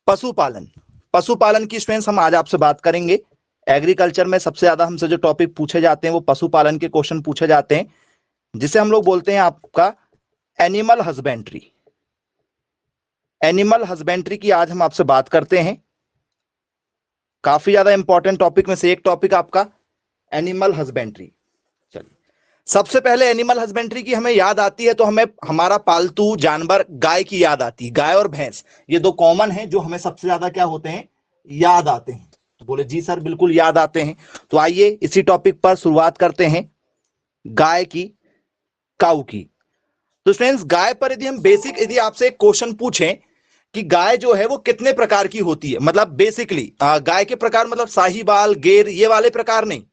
पशुपालन, पशुपालन की स्टूडेंट्स हम आज आपसे बात करेंगे। एग्रीकल्चर में सबसे ज्यादा हमसे जो टॉपिक पूछे जाते हैं वो पशुपालन के क्वेश्चन पूछे जाते हैं, जिसे हम लोग बोलते हैं आपका एनिमल हस्बेंड्री। एनिमल हस्बेंड्री की आज हम आपसे बात करते हैं। काफी ज्यादा इंपॉर्टेंट टॉपिक में से एक टॉपिक आपका एनिमल हस्बेंड्री। चलिए, सबसे पहले एनिमल हस्बेंड्री की हमें याद आती है तो हमें हमारा पालतू जानवर गाय की याद आती है। गाय और भैंस ये दो कॉमन है जो हमें सबसे ज्यादा क्या होते हैं, याद आते हैं। तो बोले जी सर बिल्कुल याद आते हैं। तो आइए इसी टॉपिक पर शुरुआत करते हैं, गाय की, काऊ की। तो फ्रेंड्स, गाय पर यदि हम बेसिक यदि आपसे एक क्वेश्चन पूछें कि गाय जो है वो कितने प्रकार की होती है, मतलब बेसिकली गाय के प्रकार मतलब साहीवाल, गिर, ये वाले प्रकार नहीं।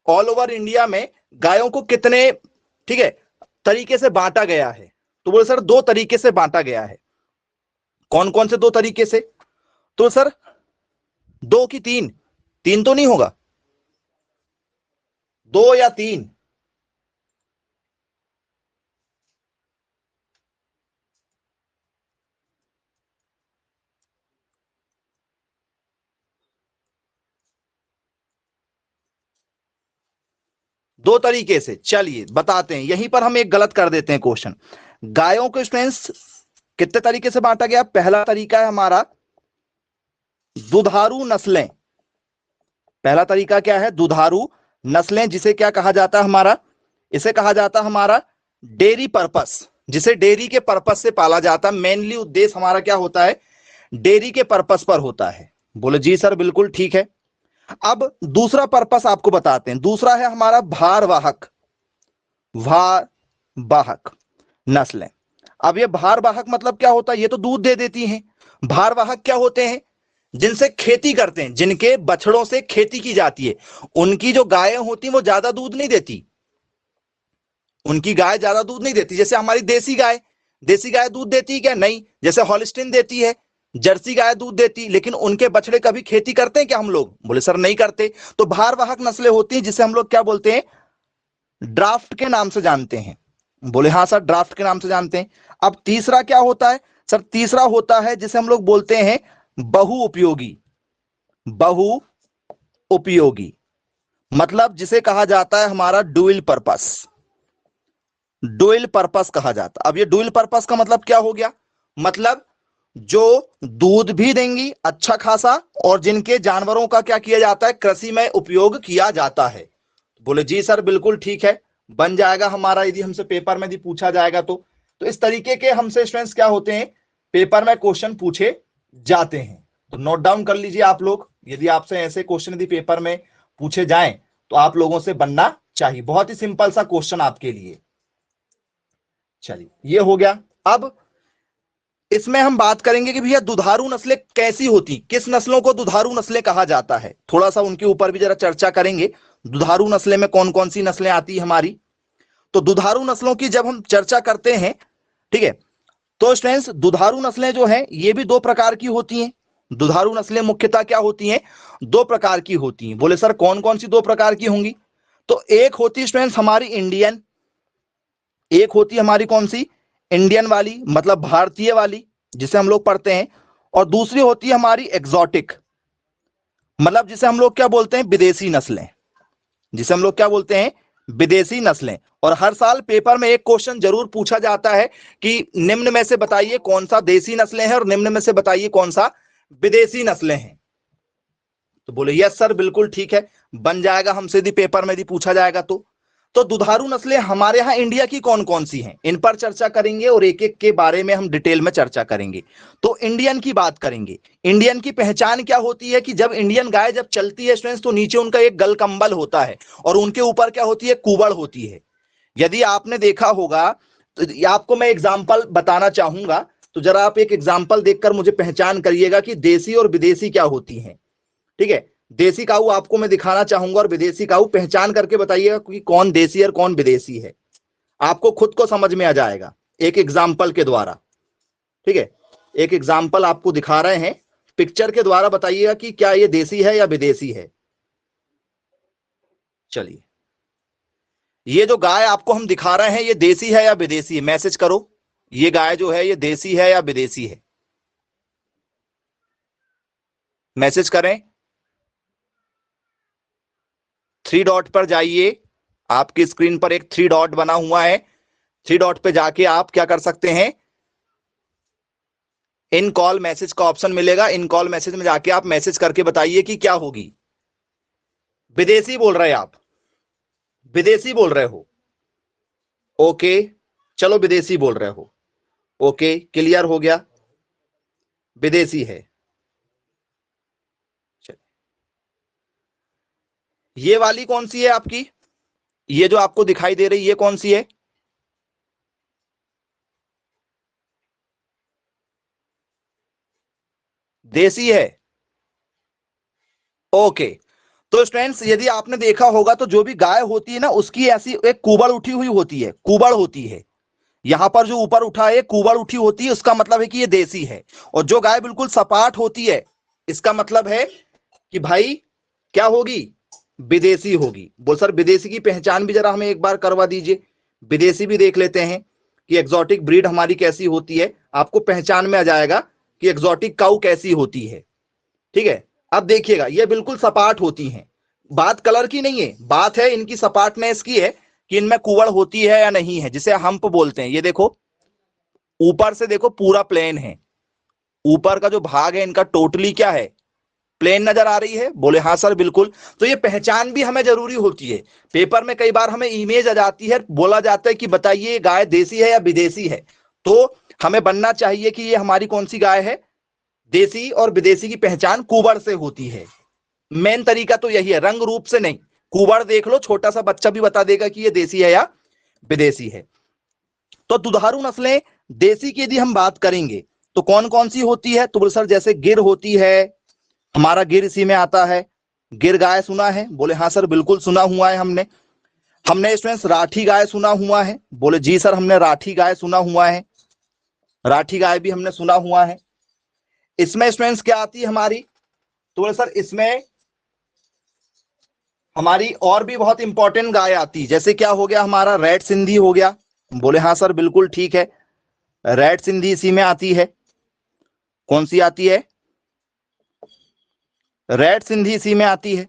ऑल ओवर इंडिया में गायों को कितने, ठीक है, तरीके से बांटा गया है। तो बोले सर दो तरीके से बांटा गया है। कौन कौन से दो तरीके से? तो सर दो की तीन? तीन तो नहीं होगा, दो या तीन? दो तरीके से। चलिए बताते हैं, यहीं पर हम एक गलत कर देते हैं क्वेश्चन। गायों को स्टूडेंट्स कितने तरीके से बांटा गया? पहला तरीका है हमारा दुधारू नस्लें। पहला तरीका क्या है? दुधारू नस्लें, जिसे क्या कहा जाता है हमारा, इसे कहा जाता है हमारा डेयरी पर्पस, जिसे डेयरी के पर्पस से पाला जाता है। मेनली उद्देश्य हमारा क्या होता है? डेयरी के पर्पस पर होता है। बोले जी सर बिल्कुल ठीक है। अब दूसरा पर्पस आपको बताते हैं। दूसरा है हमारा भारवाहक, भारवाहक नस्लें। अब ये भारवाहक मतलब क्या होता है? ये तो दूध दे देती हैं। भारवाहक क्या होते हैं? जिनसे खेती करते हैं, जिनके बछड़ों से खेती की जाती है। उनकी जो गायें होती हैं वो ज्यादा दूध नहीं देती, उनकी गाय ज्यादा दूध नहीं देती। जैसे हमारी देसी गाय, देसी गाय दूध देती है क्या? नहीं। जैसे हॉलिस्टीन देती है, जर्सी गाय दूध देती, लेकिन उनके बछड़े कभी खेती करते हैं क्या हम लोग? बोले सर नहीं करते। तो भारवाहक नस्लें होती हैं, जिसे हम लोग क्या बोलते हैं? ड्राफ्ट के नाम से जानते हैं। बोले हाँ सर ड्राफ्ट के नाम से जानते हैं। अब तीसरा क्या होता है सर? तीसरा होता है जिसे हम लोग बोलते हैं बहु उपयोगी। बहु उपयोगी मतलब जिसे कहा जाता है हमारा डुअल पर्पस। डुअल पर्पस कहा जाता। अब ये डुअल पर्पस का मतलब क्या हो गया? मतलब जो दूध भी देंगी अच्छा खासा, और जिनके जानवरों का क्या किया जाता है? कृषि में उपयोग किया जाता है। बोले जी सर बिल्कुल ठीक है, बन जाएगा हमारा, यदि हमसे पेपर में यदि पूछा जाएगा तो इस तरीके के हमसे स्टूडेंट्स क्या होते हैं, पेपर में क्वेश्चन पूछे जाते हैं। तो नोट डाउन कर लीजिए आप लोग, यदि आपसे ऐसे क्वेश्चन यदि पेपर में पूछे जाएं तो आप लोगों से बनना चाहिए। बहुत ही सिंपल सा क्वेश्चन आपके लिए। चलिए ये हो गया। अब इसमें हम बात करेंगे कि भैया दुधारू नस्लें कैसी होती, किस नस्लों को दुधारू नस्लें कहा जाता है। थोड़ा सा उनके ऊपर भी जरा चर्चा करेंगे। दुधारू नस्लें में कौन कौन सी नस्लें आती है हमारी? तो दुधारू नस्लों की जब हम चर्चा करते हैं, ठीक है, तो स्टूडेंट्स दुधारू नस्लें जो हैं ये भी दो प्रकार की होती हैं। दुधारू नस्लें मुख्यतः क्या होती हैं? दो प्रकार की होती हैं। बोले सर कौन कौन सी दो प्रकार की होंगी? तो एक होती स्टूडेंट्स हमारी इंडियन, एक होती हमारी कौन सी? इंडियन वाली, मतलब भारतीय वाली, जिसे हम लोग पढ़ते हैं। और दूसरी होती है हमारी एग्जॉटिक, मतलब जिसे हम लोग क्या बोलते हैं? विदेशी नस्लें, जिसे हम लोग क्या बोलते हैं? विदेशी नस्लें। और हर साल पेपर में एक क्वेश्चन जरूर पूछा जाता है कि निम्न में से बताइए कौन सा देसी नस्लें हैं और निम्न में से बताइए कौन सा विदेशी नस्लें हैं। तो बोले यस सर बिल्कुल ठीक है, बन जाएगा हमसे यदि पेपर में यदि पूछा जाएगा तो दुधारू नस्लें हमारे यहां इंडिया की कौन कौन सी हैं, इन पर चर्चा करेंगे और एक एक के बारे में हम डिटेल में चर्चा करेंगे। तो इंडियन की बात करेंगे। इंडियन की पहचान क्या होती है कि जब इंडियन गाय जब चलती है स्टूडेंट्स तो नीचे उनका एक गलकंबल होता है और उनके ऊपर क्या होती है? कुबड़ होती है। यदि आपने देखा होगा तो आपको मैं एग्जाम्पल बताना चाहूंगा, तो जरा आप एक एग्जाम्पल देखकर मुझे पहचान करिएगा कि देसी और विदेशी क्या होती हैं। ठीक है, देसी काऊ आपको मैं दिखाना चाहूंगा और विदेशी काऊ पहचान करके बताइएगा कि कौन देसी और कौन विदेशी है। आपको खुद को समझ में आ जाएगा एक एग्जाम्पल के द्वारा। ठीक है, एक एग्जाम्पल आपको दिखा रहे हैं, पिक्चर के द्वारा बताइएगा कि क्या ये देसी है या विदेशी है। चलिए, ये जो गाय आपको हम दिखा रहे हैं ये देसी है या विदेशी है? मैसेज करो, ये गाय जो है ये देसी है या विदेशी है? मैसेज करें, 3 डॉट पर जाइए, आपकी स्क्रीन पर एक 3 डॉट बना हुआ है, 3 डॉट पे जाके आप क्या कर सकते हैं, इन कॉल मैसेज का ऑप्शन मिलेगा, इन कॉल मैसेज में जाके आप मैसेज करके बताइए कि क्या होगी। विदेशी बोल रहे हैं आप, विदेशी बोल रहे हो, ओके, चलो विदेशी बोल रहे हो, ओके, क्लियर हो गया, विदेशी है। ये वाली कौन सी है आपकी, ये जो आपको दिखाई दे रही ये कौन सी है, देसी है, ओके। तो स्टूडेंट्स यदि आपने देखा होगा तो जो भी गाय होती है ना उसकी ऐसी एक कुबड़ उठी हुई होती है, कुबड़ होती है, यहां पर जो ऊपर उठा है कुबड़ उठी होती है, उसका मतलब है कि ये देसी है। और जो गाय बिल्कुल सपाट होती है इसका मतलब है कि भाई क्या होगी, विदेशी होगी। बोल सर विदेशी की पहचान भी जरा हमें एक बार करवा दीजिए, विदेशी भी देख लेते हैं कि एग्जॉटिक ब्रीड हमारी कैसी होती है, आपको पहचान में आ जाएगा कि एग्जॉटिक काऊ कैसी होती है। ठीक है, अब देखिएगा ये बिल्कुल सपाट होती हैं, बात कलर की नहीं है, बात है इनकी सपाटनेस की है कि इनमें कुवड़ होती है या नहीं है, जिसे हम्प बोलते हैं। ये देखो ऊपर से देखो पूरा प्लेन है, ऊपर का जो भाग है इनका टोटली क्या है, प्लेन नजर आ रही है। बोले हाँ सर बिल्कुल। तो ये पहचान भी हमें जरूरी होती है, पेपर में कई बार हमें इमेज आ जाती है, बोला जाता है कि बताइए गाय देसी है या विदेशी है, तो हमें बनना चाहिए कि ये हमारी कौन सी गाय है, देसी। और विदेशी की पहचान कुबड़ से होती है, मेन तरीका तो यही है, रंग रूप से नहीं। कुबड़ देख लो, छोटा सा बच्चा भी बता देगा कि ये देसी है या विदेशी है। तो दुधारू नस्लें देसी की यदि हम बात करेंगे तो कौन कौन सी होती है, तो बोले सर जैसे गिर होती है, हमारा गिर इसी में आता है, गिर गाय सुना है, बोले हाँ सर बिल्कुल सुना हुआ है हमने। हमने स्टूडेंट्स राठी गाय सुना हुआ है, बोले जी सर हमने राठी गाय सुना हुआ है, राठी गाय भी हमने सुना हुआ है। इसमें स्टूडेंट्स क्या आती है हमारी, तो बोले सर इसमें हमारी और भी बहुत इंपॉर्टेंट गाय आती, जैसे क्या हो गया हमारा रेड सिंधी हो गया, बोले हाँ सर बिल्कुल ठीक है, रेड सिंधी इसी में आती है। कौन सी आती है, रेड सिंधी इसी में आती है।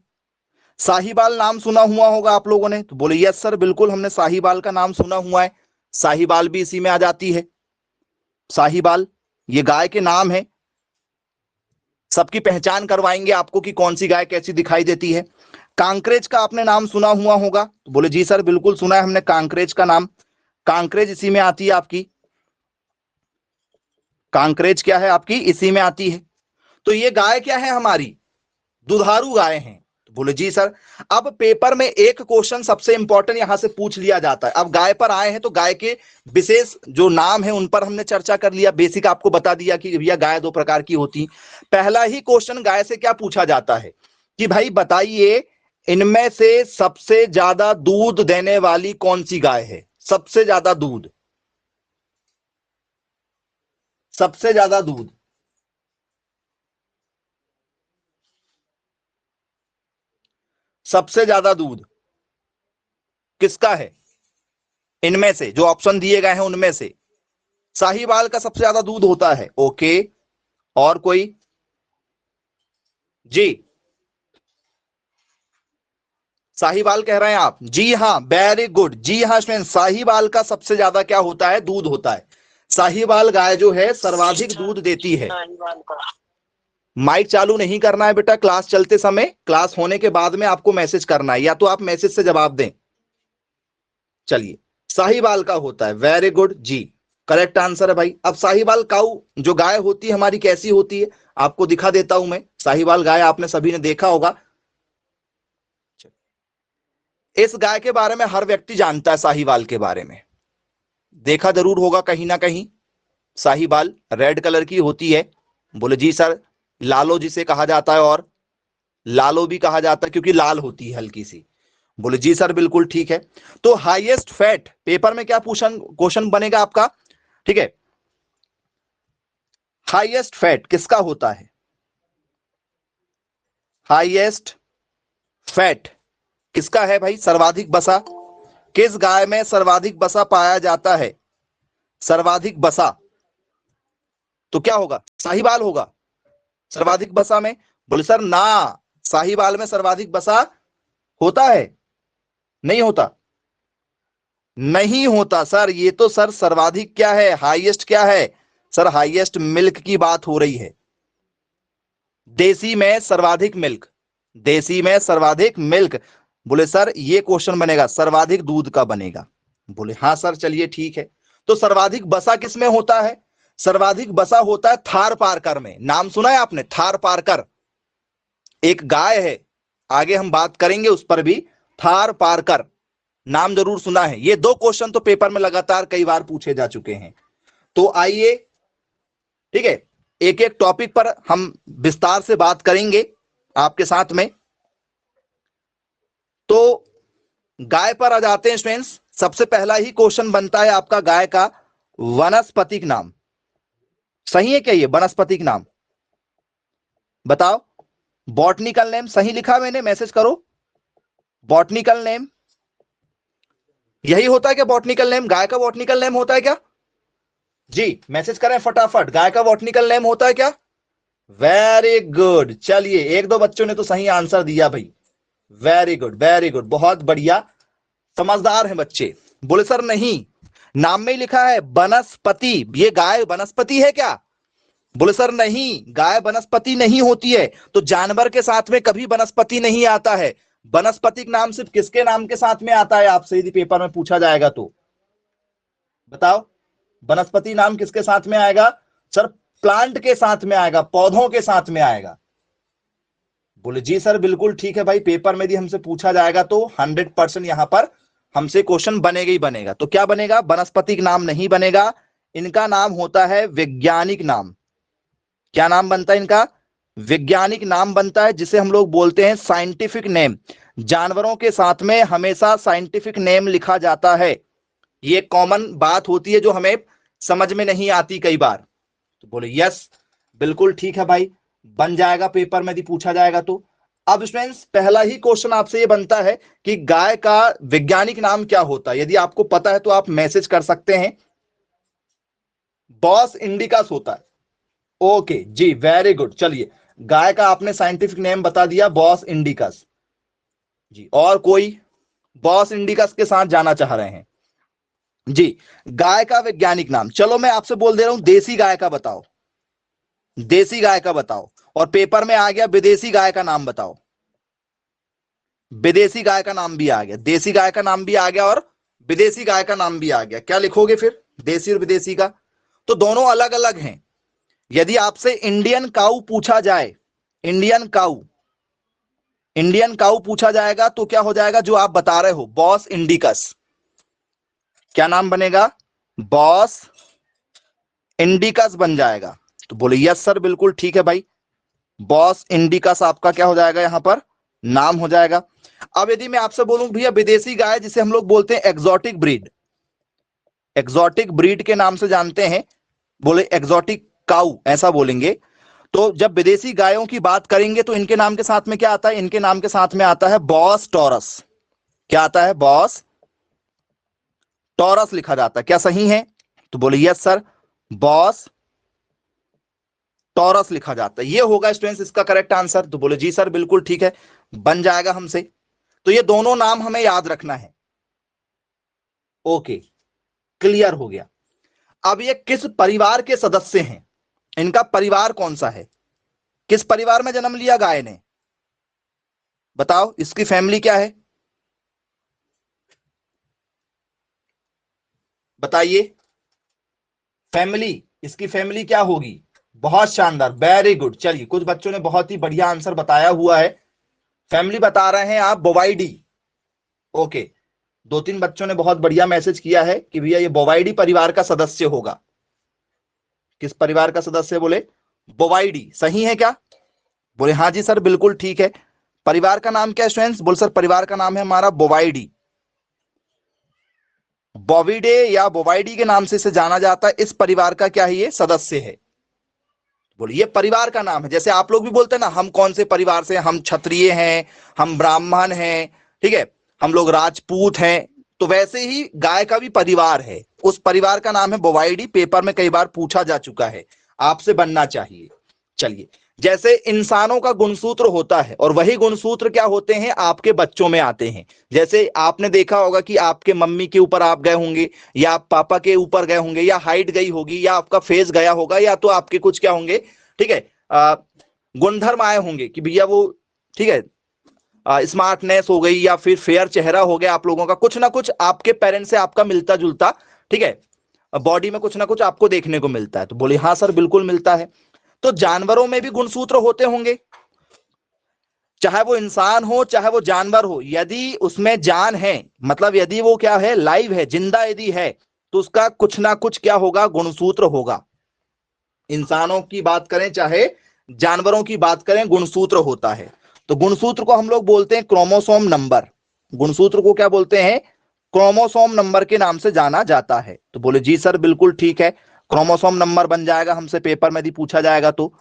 साहिबाल नाम सुना हुआ होगा आप लोगों ने, तो बोले यस सर बिल्कुल हमने साहिबाल का नाम सुना हुआ है, साहिबाल भी इसी में आ जाती है। साहिबाल ये गाय के नाम है, सबकी पहचान करवाएंगे आपको कि कौन सी गाय कैसी दिखाई देती है। कांकरेज का आपने नाम सुना हुआ होगा, तो बोले जी सर बिल्कुल सुना है हमने कांकरेज का नाम, कांकरेज इसी में आती है आपकी, कांकरेज क्या है आपकी इसी में आती है। तो ये गाय क्या है हमारी, दुधारू गाय हैं, तो बोले जी सर। अब पेपर में एक क्वेश्चन सबसे इंपॉर्टेंट यहां से पूछ लिया जाता है, अब गाय पर आए हैं तो गाय के विशेष जो नाम है उन पर हमने चर्चा कर लिया, बेसिक आपको बता दिया कि भैया गाय 2 प्रकार की होती। पहला ही क्वेश्चन गाय से क्या पूछा जाता है कि भाई बताइए इनमें से सबसे ज्यादा दूध देने वाली कौन सी गाय है, सबसे ज्यादा दूध, सबसे ज्यादा दूध, सबसे ज्यादा दूध किसका है, इनमें से जो ऑप्शन दिए गए हैं उनमें से साहीवाल का सबसे ज्यादा दूध होता है, ओके। और कोई, जी साहीवाल कह रहे हैं आप, जी हाँ वेरी गुड, जी हाँ स्टूडेंट, साहीवाल का सबसे ज्यादा क्या होता है, दूध होता है। साहीवाल गाय जो है सर्वाधिक दूध देती है। माइक चालू नहीं करना है बेटा क्लास चलते समय, क्लास होने के बाद में आपको मैसेज करना है, या तो आप मैसेज से जवाब दें। चलिए साहीवाल का होता है, वेरी गुड जी, करेक्ट आंसर है भाई। अब साहीवाल काऊ जो गाय होती है हमारी कैसी होती है, आपको दिखा देता हूं मैं। साहीवाल गाय आपने सभी ने देखा होगा, इस गाय के बारे में हर व्यक्ति जानता है, साहीवाल के बारे में देखा जरूर होगा कहीं ना कहीं। साहीवाल रेड कलर की होती है, बोले जी सर, लालो जिसे कहा जाता है, और लालो भी कहा जाता है क्योंकि लाल होती है हल्की सी, बोले जी सर बिल्कुल ठीक है। तो हाईएस्ट फैट, पेपर में क्या क्वेश्चन बनेगा आपका, ठीक है, हाईएस्ट फैट किसका होता है, हाईएस्ट फैट किसका है भाई, सर्वाधिक बसा किस गाय में सर्वाधिक बसा पाया जाता है, सर्वाधिक बसा तो क्या होगा, साहीवाल होगा सर्वाधिक बसा में। बोले सर ना, साहीवाल में सर्वाधिक बसा होता है? नहीं होता, नहीं होता सर। ये तो सर सर्वाधिक क्या है, हाईएस्ट क्या है सर? हाईएस्ट मिल्क की बात हो रही है। देसी में सर्वाधिक मिल्क, देसी में सर्वाधिक मिल्क। बोले सर ये क्वेश्चन बनेगा सर्वाधिक दूध का बनेगा। बोले हाँ सर चलिए ठीक है। तो सर्वाधिक बसा किस में होता है? सर्वाधिक बसा होता है थार पारकर में। नाम सुना है आपने, थार पारकर? एक गाय है, आगे हम बात करेंगे उस पर भी। थार पारकर नाम जरूर सुना है। ये दो क्वेश्चन तो पेपर में लगातार कई बार पूछे जा चुके हैं। तो आइए, ठीक है, एक एक टॉपिक पर हम विस्तार से बात करेंगे आपके साथ में। तो गाय पर आ जाते हैं स्टूडेंट्स। सबसे पहला ही क्वेश्चन बनता है आपका गाय का, वनस्पतिक नाम। सही है क्या ये वनस्पतिक नाम? बताओ। बॉटनिकल नेम सही लिखा मैंने, मैसेज करो। बॉटनिकल नेम यही होता है क्या? बॉटनिकल नेम, गाय का बॉटनिकल नेम होता है क्या? जी मैसेज करें फटाफट, गाय का बॉटनिकल नेम होता है क्या? वेरी गुड, चलिए एक दो बच्चों ने तो सही आंसर दिया भाई। वेरी गुड वेरी गुड, बहुत बढ़िया, समझदार हैं बच्चे। बोले सर नहीं, नाम में ही लिखा है वनस्पति, ये गाय वनस्पति है क्या? बोले सर नहीं, गाय वनस्पति नहीं होती है। तो जानवर के साथ में कभी वनस्पति नहीं आता है। वनस्पतिक नाम सिर्फ किसके नाम के साथ में आता है आपसे यदि पेपर में पूछा जाएगा तो? बताओ, वनस्पति नाम किसके साथ में आएगा? सर प्लांट के साथ में आएगा, पौधों के साथ में आएगा। बोले जी सर बिल्कुल ठीक है भाई, पेपर में यदि हमसे पूछा जाएगा तो 100% यहां पर हमसे क्वेश्चन बनेगा ही बनेगा। तो क्या बनेगा? वनस्पतिक नाम नहीं बनेगा, इनका नाम होता है वैज्ञानिक नाम। क्या नाम बनता है इनका? वैज्ञानिक नाम बनता है, जिसे हम लोग बोलते हैं साइंटिफिक नेम। जानवरों के साथ में हमेशा साइंटिफिक नेम लिखा जाता है। ये कॉमन बात होती है जो हमें समझ में नहीं आती कई बार। तो बोले यस बिल्कुल ठीक है भाई, बन जाएगा पेपर में यदि पूछा जाएगा तो। अब स्टूडेंट्स पहला ही क्वेश्चन आपसे ये बनता है कि गाय का वैज्ञानिक नाम क्या होता है। यदि आपको पता है तो आप मैसेज कर सकते हैं। बॉस इंडिकस होता है। ओके जी वेरी गुड, चलिए गाय का आपने साइंटिफिक नेम बता दिया, बॉस इंडिकस जी। और कोई बॉस इंडिकस के साथ जाना चाह रहे हैं? जी गाय का वैज्ञानिक नाम, चलो मैं आपसे बोल दे रहा हूं देसी गाय का बताओ, देसी गाय का बताओ। और पेपर में आ गया विदेशी गाय का नाम बताओ, विदेशी गाय का नाम भी आ गया, देसी गाय का नाम भी आ गया और विदेशी गाय का नाम भी आ गया। क्या लिखोगे फिर देसी और विदेशी का? तो दोनों अलग अलग हैं। यदि आपसे इंडियन काऊ पूछा जाए, इंडियन काऊ, इंडियन काऊ पूछा जाएगा तो क्या हो जाएगा जो आप बता रहे हो, बॉस इंडिकस। क्या नाम बनेगा? बॉस इंडिकस बन जाएगा। तो बोले यस सर बिल्कुल ठीक है भाई, बॉस इंडिकस आपका क्या हो जाएगा यहां पर, नाम हो जाएगा। अब यदि मैं आपसे बोलूं भैया विदेशी गाय, जिसे हम लोग बोलते हैं एक्सोटिक ब्रीड, एक्सोटिक ब्रीड के नाम से जानते हैं, बोले एक्सोटिक काऊ ऐसा बोलेंगे। तो जब विदेशी गायों की बात करेंगे तो इनके नाम के साथ में क्या आता है? इनके नाम के साथ में आता है बॉस टॉरस। क्या आता है? बॉस टॉरस लिखा जाता है। क्या सही है? तो बोले यस सर, बॉस टॉरस लिखा जाता है। ये होगा स्टूडेंट्स इसका करेक्ट आंसर। तो बोले जी सर बिल्कुल ठीक है, बन जाएगा हमसे। तो ये दोनों नाम हमें याद रखना है। ओके क्लियर हो गया। अब ये किस परिवार के सदस्य हैं? इनका परिवार कौन सा है? किस परिवार में जन्म लिया गाय ने? बताओ इसकी फैमिली क्या है, बताइए। फैमिली, इसकी फैमिली क्या होगी? बहुत शानदार, वेरी गुड। चलिए कुछ बच्चों ने बहुत ही बढ़िया आंसर बताया हुआ है। फैमिली बता रहे हैं आप बोवाइडी। ओके, दो तीन बच्चों ने बहुत बढ़िया मैसेज किया है कि भैया ये बोवाइडी परिवार का सदस्य होगा। किस परिवार का सदस्य? बोले बोवाइडी। सही है क्या? बोले हाँ जी सर बिल्कुल ठीक है। परिवार का नाम क्या है स्टूडेंट्स? बोले सर परिवार का नाम है हमारा बोवाइडी। बोविडे या बोवाइडी के नाम से इसे जाना जाता है। इस परिवार का क्या है? ये सदस्य है। बोले ये परिवार का नाम है। जैसे आप लोग भी बोलते हैं ना हम कौन से परिवार से, हम क्षत्रिय हैं, हम ब्राह्मण हैं, ठीक है, हम लोग राजपूत हैं, तो वैसे ही गाय का भी परिवार है। उस परिवार का नाम है बोवाइडी। पेपर में कई बार पूछा जा चुका है, आपसे बनना चाहिए। चलिए, जैसे इंसानों का गुणसूत्र होता है और वही गुणसूत्र क्या होते हैं, आपके बच्चों में आते हैं। जैसे आपने देखा होगा कि आपके मम्मी के ऊपर आप गए होंगे, या आप पापा के ऊपर गए होंगे, या हाइट गई होगी, या आपका फेस गया होगा, या तो आपके कुछ क्या होंगे, ठीक है, गुणधर्म आए होंगे कि भैया वो, ठीक है, स्मार्टनेस हो गई, या फिर फेयर चेहरा हो गया आप लोगों का, कुछ ना कुछ आपके पेरेंट्स से आपका मिलता जुलता, ठीक है, बॉडी में कुछ ना कुछ आपको देखने को मिलता है। तो बोले हाँ सर बिल्कुल मिलता है। तो जानवरों में भी गुणसूत्र होते होंगे, चाहे वो इंसान हो चाहे वो जानवर हो, यदि उसमें जान है, मतलब यदि वो क्या है, लाइव है, जिंदा यदि है, तो उसका कुछ ना कुछ क्या होगा, गुणसूत्र होगा। इंसानों की बात करें चाहे जानवरों की बात करें, गुणसूत्र होता है। तो गुणसूत्र को हम लोग बोलते हैं क्रोमोसोम नंबर। गुणसूत्र को क्या बोलते हैं, क्रोमोसोम नंबर के नाम से जाना जाता है। तो बोले जी सर बिल्कुल ठीक है, क्रोमोसोम नंबर बन जाएगा हमसे पेपर में यदि पूछा जाएगा तो।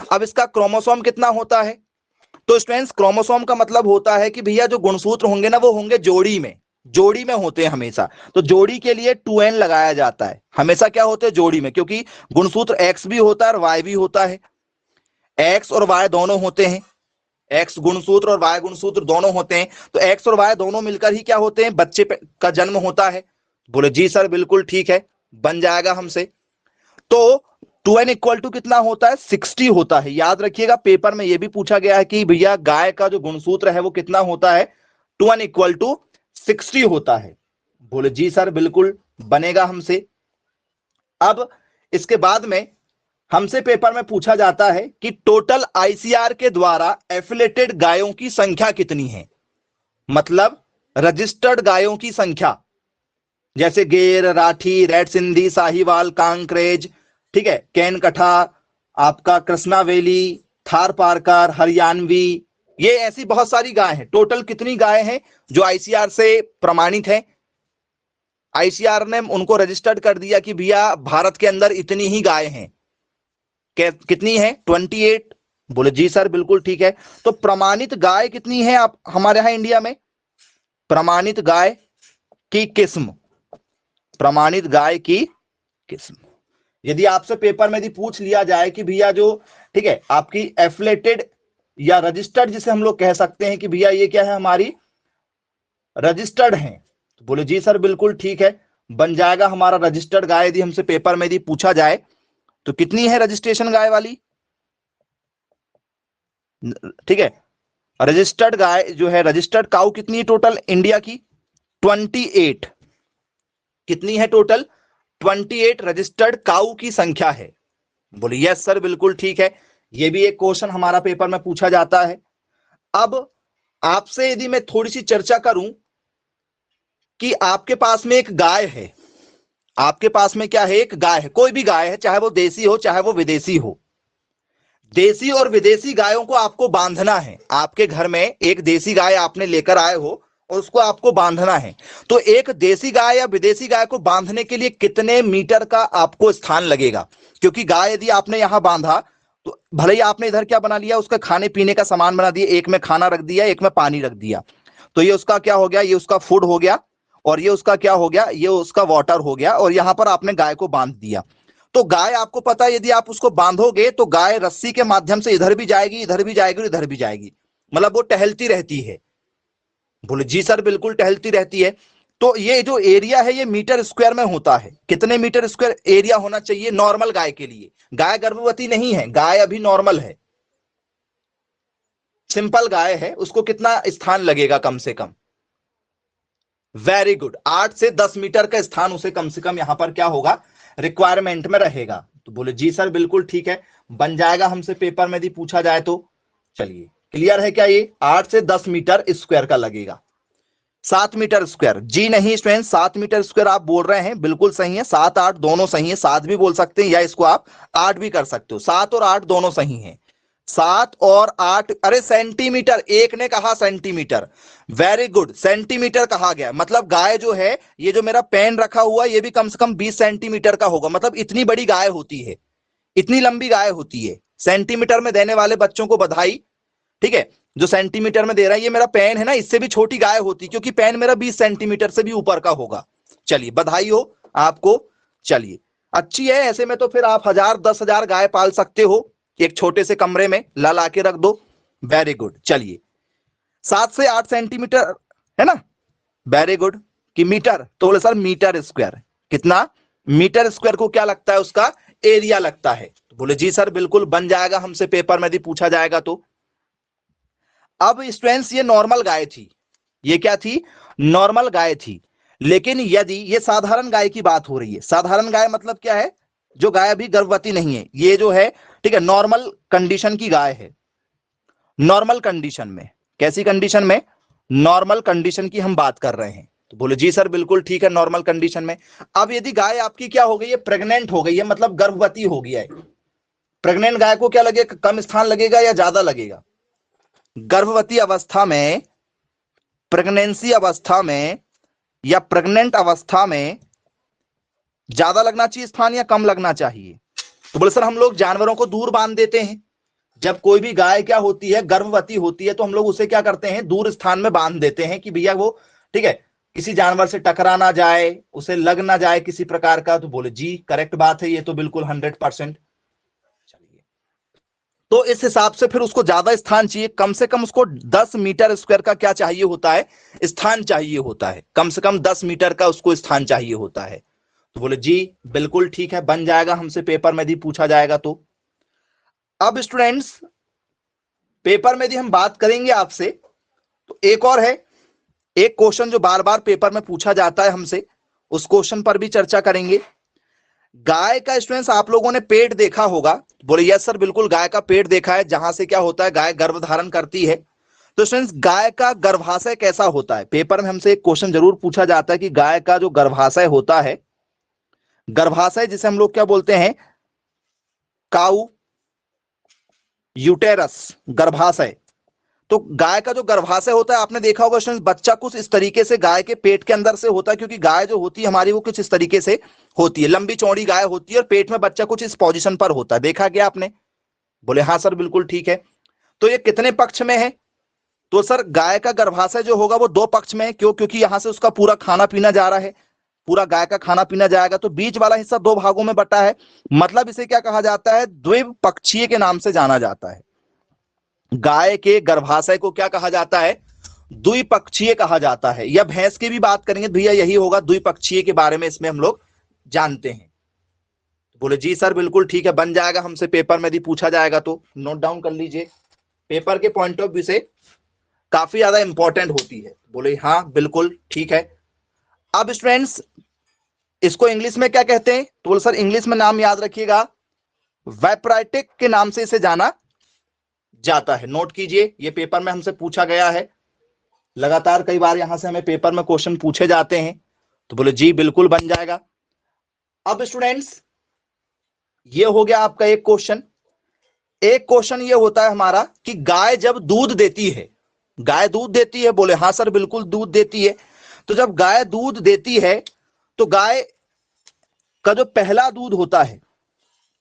अब इसका क्रोमोसोम कितना होता है, तो स्टूडेंट्स क्रोमोसोम का मतलब होता है कि भैया जो गुणसूत्र होंगे ना, वो होंगे जोड़ी में होते हैं हमेशा। तो जोड़ी के लिए 2n लगाया जाता है, हमेशा क्या होते हैं, जोड़ी में, क्योंकि गुणसूत्र x भी होता है और y भी होता है। x और y दोनों होते हैं, x गुणसूत्र और y गुणसूत्र दोनों होते हैं। तो x और y दोनों मिलकर ही क्या होते हैं, बच्चे का जन्म होता है। बोले जी सर बिल्कुल ठीक है, बन जाएगा हमसे। तो 2n इक्वल टू कितना होता है, 60 होता है। याद रखिएगा पेपर में यह भी पूछा गया है कि भैया गाय का जो गुणसूत्र है वो कितना होता है, 2n इक्वल टू 60 होता है। बोले जी सर बिल्कुल बनेगा हमसे। अब इसके बाद में हमसे पेपर में पूछा जाता है कि टोटल आईसीआर के द्वारा एफिलेटेड गायों की संख्या कितनी है, मतलब रजिस्टर्ड गायों की संख्या, जैसे गेर, राठी, रेड सिंधी, साहिवाल, कांकरेज, ठीक है, कैन कठा, आपका कृष्णा वैली, थार पारकर, हरियाणवी, ये ऐसी बहुत सारी गाय हैं। टोटल कितनी गाय हैं जो आईसीआर से प्रमाणित है, आईसीआर ने उनको रजिस्टर्ड कर दिया कि भैया भारत के अंदर इतनी ही गाय हैं। कितनी है, 28। बोले जी सर बिल्कुल ठीक है। तो प्रमाणित गाय कितनी है आप हमारे यहां इंडिया में, प्रमाणित गाय की किस्म, प्रमाणित गाय की किस्म, यदि आपसे पेपर में यदि पूछ लिया जाए कि भैया जो, ठीक है, आपकी एफिलेटेड या रजिस्टर्ड जिसे हम लोग कह सकते हैं कि भैया ये क्या है, हमारी रजिस्टर्ड है, तो बोले जी सर बिल्कुल ठीक है, बन जाएगा हमारा रजिस्टर्ड गाय। यदि हमसे पेपर में यदि पूछा जाए तो कितनी है रजिस्ट्रेशन गाय वाली, ठीक है, रजिस्टर्ड गाय जो है, रजिस्टर्ड काउ कितनी है टोटल इंडिया की, 28। कितनी है टोटल, 28 रजिस्टर्ड काउ की संख्या है। बोले यस सर बिल्कुल ठीक है, ये भी एक क्वेश्चन हमारा पेपर में पूछा जाता है। अब आपसे यदि मैं थोड़ी सी चर्चा करूं कि आपके पास में एक गाय है, आपके पास में क्या है, एक गाय है, कोई भी गाय है, चाहे वो देसी हो चाहे वो विदेशी हो। देसी और विदेशी गायों को आपको बांधना है, आपके घर में एक देसी गाय आपने लेकर आए हो और उसको आपको बांधना है। तो एक देसी गाय या विदेशी गाय को बांधने के लिए कितने मीटर का आपको स्थान लगेगा, क्योंकि गाय यदि आपने यहां बांधा तो भले ही आपने इधर क्या बना लिया, उसका खाने पीने का सामान बना दिया, एक में खाना रख दिया, एक में पानी रख दिया, तो ये उसका क्या हो गया, ये उसका फूड हो गया, और ये उसका क्या हो गया, ये उसका वाटर हो गया, और यहां पर आपने गाय को बांध दिया। तो गाय आपको पता है यदि आप उसको बांधोगे तो गाय रस्सी के माध्यम से इधर भी जाएगी, इधर भी जाएगी और इधर भी जाएगी, मतलब वो टहलती रहती है। बोले जी सर बिल्कुल टहलती रहती है। तो ये जो एरिया है ये मीटर स्क्वायर में होता है, कितने मीटर स्क्वायर एरिया होना चाहिए नॉर्मल गाय के लिए, गाय गर्भवती नहीं है, गाय अभी नॉर्मल है, सिंपल गाय है, उसको कितना स्थान लगेगा कम से कम, वेरी गुड, 8 से 10 मीटर का स्थान उसे कम से कम यहां पर क्या होगा, रिक्वायरमेंट में रहेगा। तो बोले जी सर बिल्कुल ठीक है, बन जाएगा हमसे पेपर में यदि पूछा जाए तो। चलिए क्लियर है क्या, ये 8 से 10 मीटर स्क्वायर का लगेगा। 7 मीटर स्क्वायर, जी नहीं स्टूडेंट, 7 मीटर स्क्वायर आप बोल रहे हैं, बिल्कुल सही है, 7 8 दोनों सही है, 7 भी बोल सकते हैं या इसको आप 8 भी कर सकते हो, 7 और 8 दोनों सही हैं। 7 और 8, अरे सेंटीमीटर, एक ने कहा सेंटीमीटर, वेरी गुड, सेंटीमीटर कहा गया, मतलब गाय जो है, ये जो मेरा पेन रखा हुआ है ये भी कम से कम 20 सेंटीमीटर का होगा, मतलब इतनी बड़ी गाय होती है, इतनी लंबी गाय होती है। सेंटीमीटर में देने वाले बच्चों को बधाई, ठीक है, जो सेंटीमीटर में दे रहा है, ये मेरा पेन है ना, इससे भी छोटी गाय होती, क्योंकि पेन मेरा 20 सेंटीमीटर से भी ऊपर का होगा। चलिए बधाई हो आपको। चलिए अच्छी है, ऐसे में तो फिर आप 1000 10,000 गाय पाल सकते हो, एक छोटे से कमरे में ला ला के रख दो, वेरी गुड। चलिए 7 से 8 सेंटीमीटर है ना, वेरी गुड। कि मीटर, तो बोले सर मीटर स्क्वायर, कितना, मीटर स्क्वायर को क्या लगता है, उसका एरिया लगता है। तो बोले जी सर बिल्कुल बन जाएगा, हमसे पेपर में यदि पूछा जाएगा तो। अब स्टूडेंट्स ये नॉर्मल गाय थी, ये क्या थी, नॉर्मल गाय थी। लेकिन यदि ये साधारण गाय की बात हो रही है, साधारण गाय मतलब क्या है, जो गाय अभी गर्भवती नहीं है, ये जो है ठीक है नॉर्मल कंडीशन की गाय है। नॉर्मल कंडीशन में, कैसी कंडीशन में, नॉर्मल कंडीशन की हम बात कर रहे हैं। तो बोले जी सर बिल्कुल ठीक है, नॉर्मल कंडीशन में। अब यदि गाय आपकी क्या हो गई है, प्रेग्नेंट हो गई है, मतलब गर्भवती हो गया है। प्रेग्नेंट गाय को क्या लगेगा, कम स्थान लगेगा या ज्यादा लगेगा, गर्भवती अवस्था में, प्रेगनेंसी अवस्था में या प्रेग्नेंट अवस्था में ज्यादा लगना चाहिए स्थान या कम लगना चाहिए। तो बोले सर हम लोग जानवरों को दूर बांध देते हैं, जब कोई भी गाय क्या होती है, गर्भवती होती है, तो हम लोग उसे क्या करते हैं, दूर स्थान में बांध देते हैं कि भैया वो ठीक है किसी जानवर से टकरा ना जाए, उसे लग ना जाए किसी प्रकार का। तो बोले जी करेक्ट बात है, ये तो बिल्कुल 100%। चलिए तो इस हिसाब से फिर उसको ज्यादा स्थान चाहिए, कम से कम उसको 10 मीटर स्क्वायर का क्या चाहिए होता है, स्थान चाहिए होता है, कम से कम 10 मीटर का उसको स्थान चाहिए होता है। तो बोले जी बिल्कुल ठीक है, बन जाएगा, हमसे पेपर में यदि पूछा जाएगा तो। अब स्टूडेंट्स पेपर में यदि हम बात करेंगे आपसे, तो एक और है, एक क्वेश्चन जो बार बार पेपर में पूछा जाता है हमसे, उस क्वेश्चन पर भी चर्चा करेंगे। गाय का स्टूडेंट्स आप लोगों ने पेट देखा होगा, बोले यस सर बिल्कुल गाय का पेट देखा है, जहां से क्या होता है, गाय गर्भ धारण करती है। तो स्टूडेंट्स गाय का गर्भाशय कैसा होता है, पेपर में हमसे एक क्वेश्चन जरूर पूछा जाता है कि गाय का जो गर्भाशय होता है, गर्भाशय जिसे हम लोग क्या बोलते हैं, काउ यूटेरस, गर्भाशय। तो गाय का जो गर्भाशय होता है, आपने देखा होगा स्टूडेंट्स, बच्चा कुछ इस तरीके से गाय के पेट के अंदर से होता है, क्योंकि गाय जो होती है हमारी वो कुछ इस तरीके से होती है, लंबी चौड़ी गाय होती है और पेट में बच्चा कुछ इस पोजीशन पर होता है, देखा क्या आपने, बोले हाँ सर बिल्कुल ठीक है। तो ये कितने पक्ष में है, तो सर गाय का गर्भाशय जो होगा वो 2 पक्ष में है, क्यों, क्योंकि यहां से उसका पूरा खाना पीना जा रहा है, पूरा गाय का खाना पीना जाएगा, तो बीच वाला हिस्सा 2 भागों में बटा है, मतलब इसे क्या कहा जाता है, द्विपक्षीय के नाम से जाना जाता है। गाय के गर्भाशय को क्या कहा जाता है, द्विपक्षीय कहा जाता है। या भैंस की भी बात करेंगे भैया यही होगा, द्विपक्षीय के बारे में इसमें हम लोग जानते हैं। बोले जी सर बिल्कुल ठीक है, बन जाएगा, हमसे पेपर में यदि पूछा जाएगा तो नोट डाउन कर लीजिए, पेपर के पॉइंट ऑफ व्यू से काफी ज्यादा इंपॉर्टेंट होती है। बोले हाँ बिल्कुल ठीक है। अब स्टूडेंट्स इसको इंग्लिश में क्या कहते हैं, तो बोले सर इंग्लिश में नाम याद रखिएगा, वैपराइटिक के नाम से इसे जाना जाता है। नोट कीजिए, ये पेपर में हमसे पूछा गया है, लगातार कई बार यहां से हमें पेपर में क्वेश्चन पूछे जाते हैं। तो बोले जी बिल्कुल बन जाएगा। अब स्टूडेंट्स ये हो गया आपका एक क्वेश्चन। एक क्वेश्चन ये होता है हमारा कि गाय जब दूध देती है, गाय दूध देती है, बोले हाँ सर बिल्कुल दूध देती है। तो जब गाय दूध देती है तो गाय का जो पहला दूध होता है,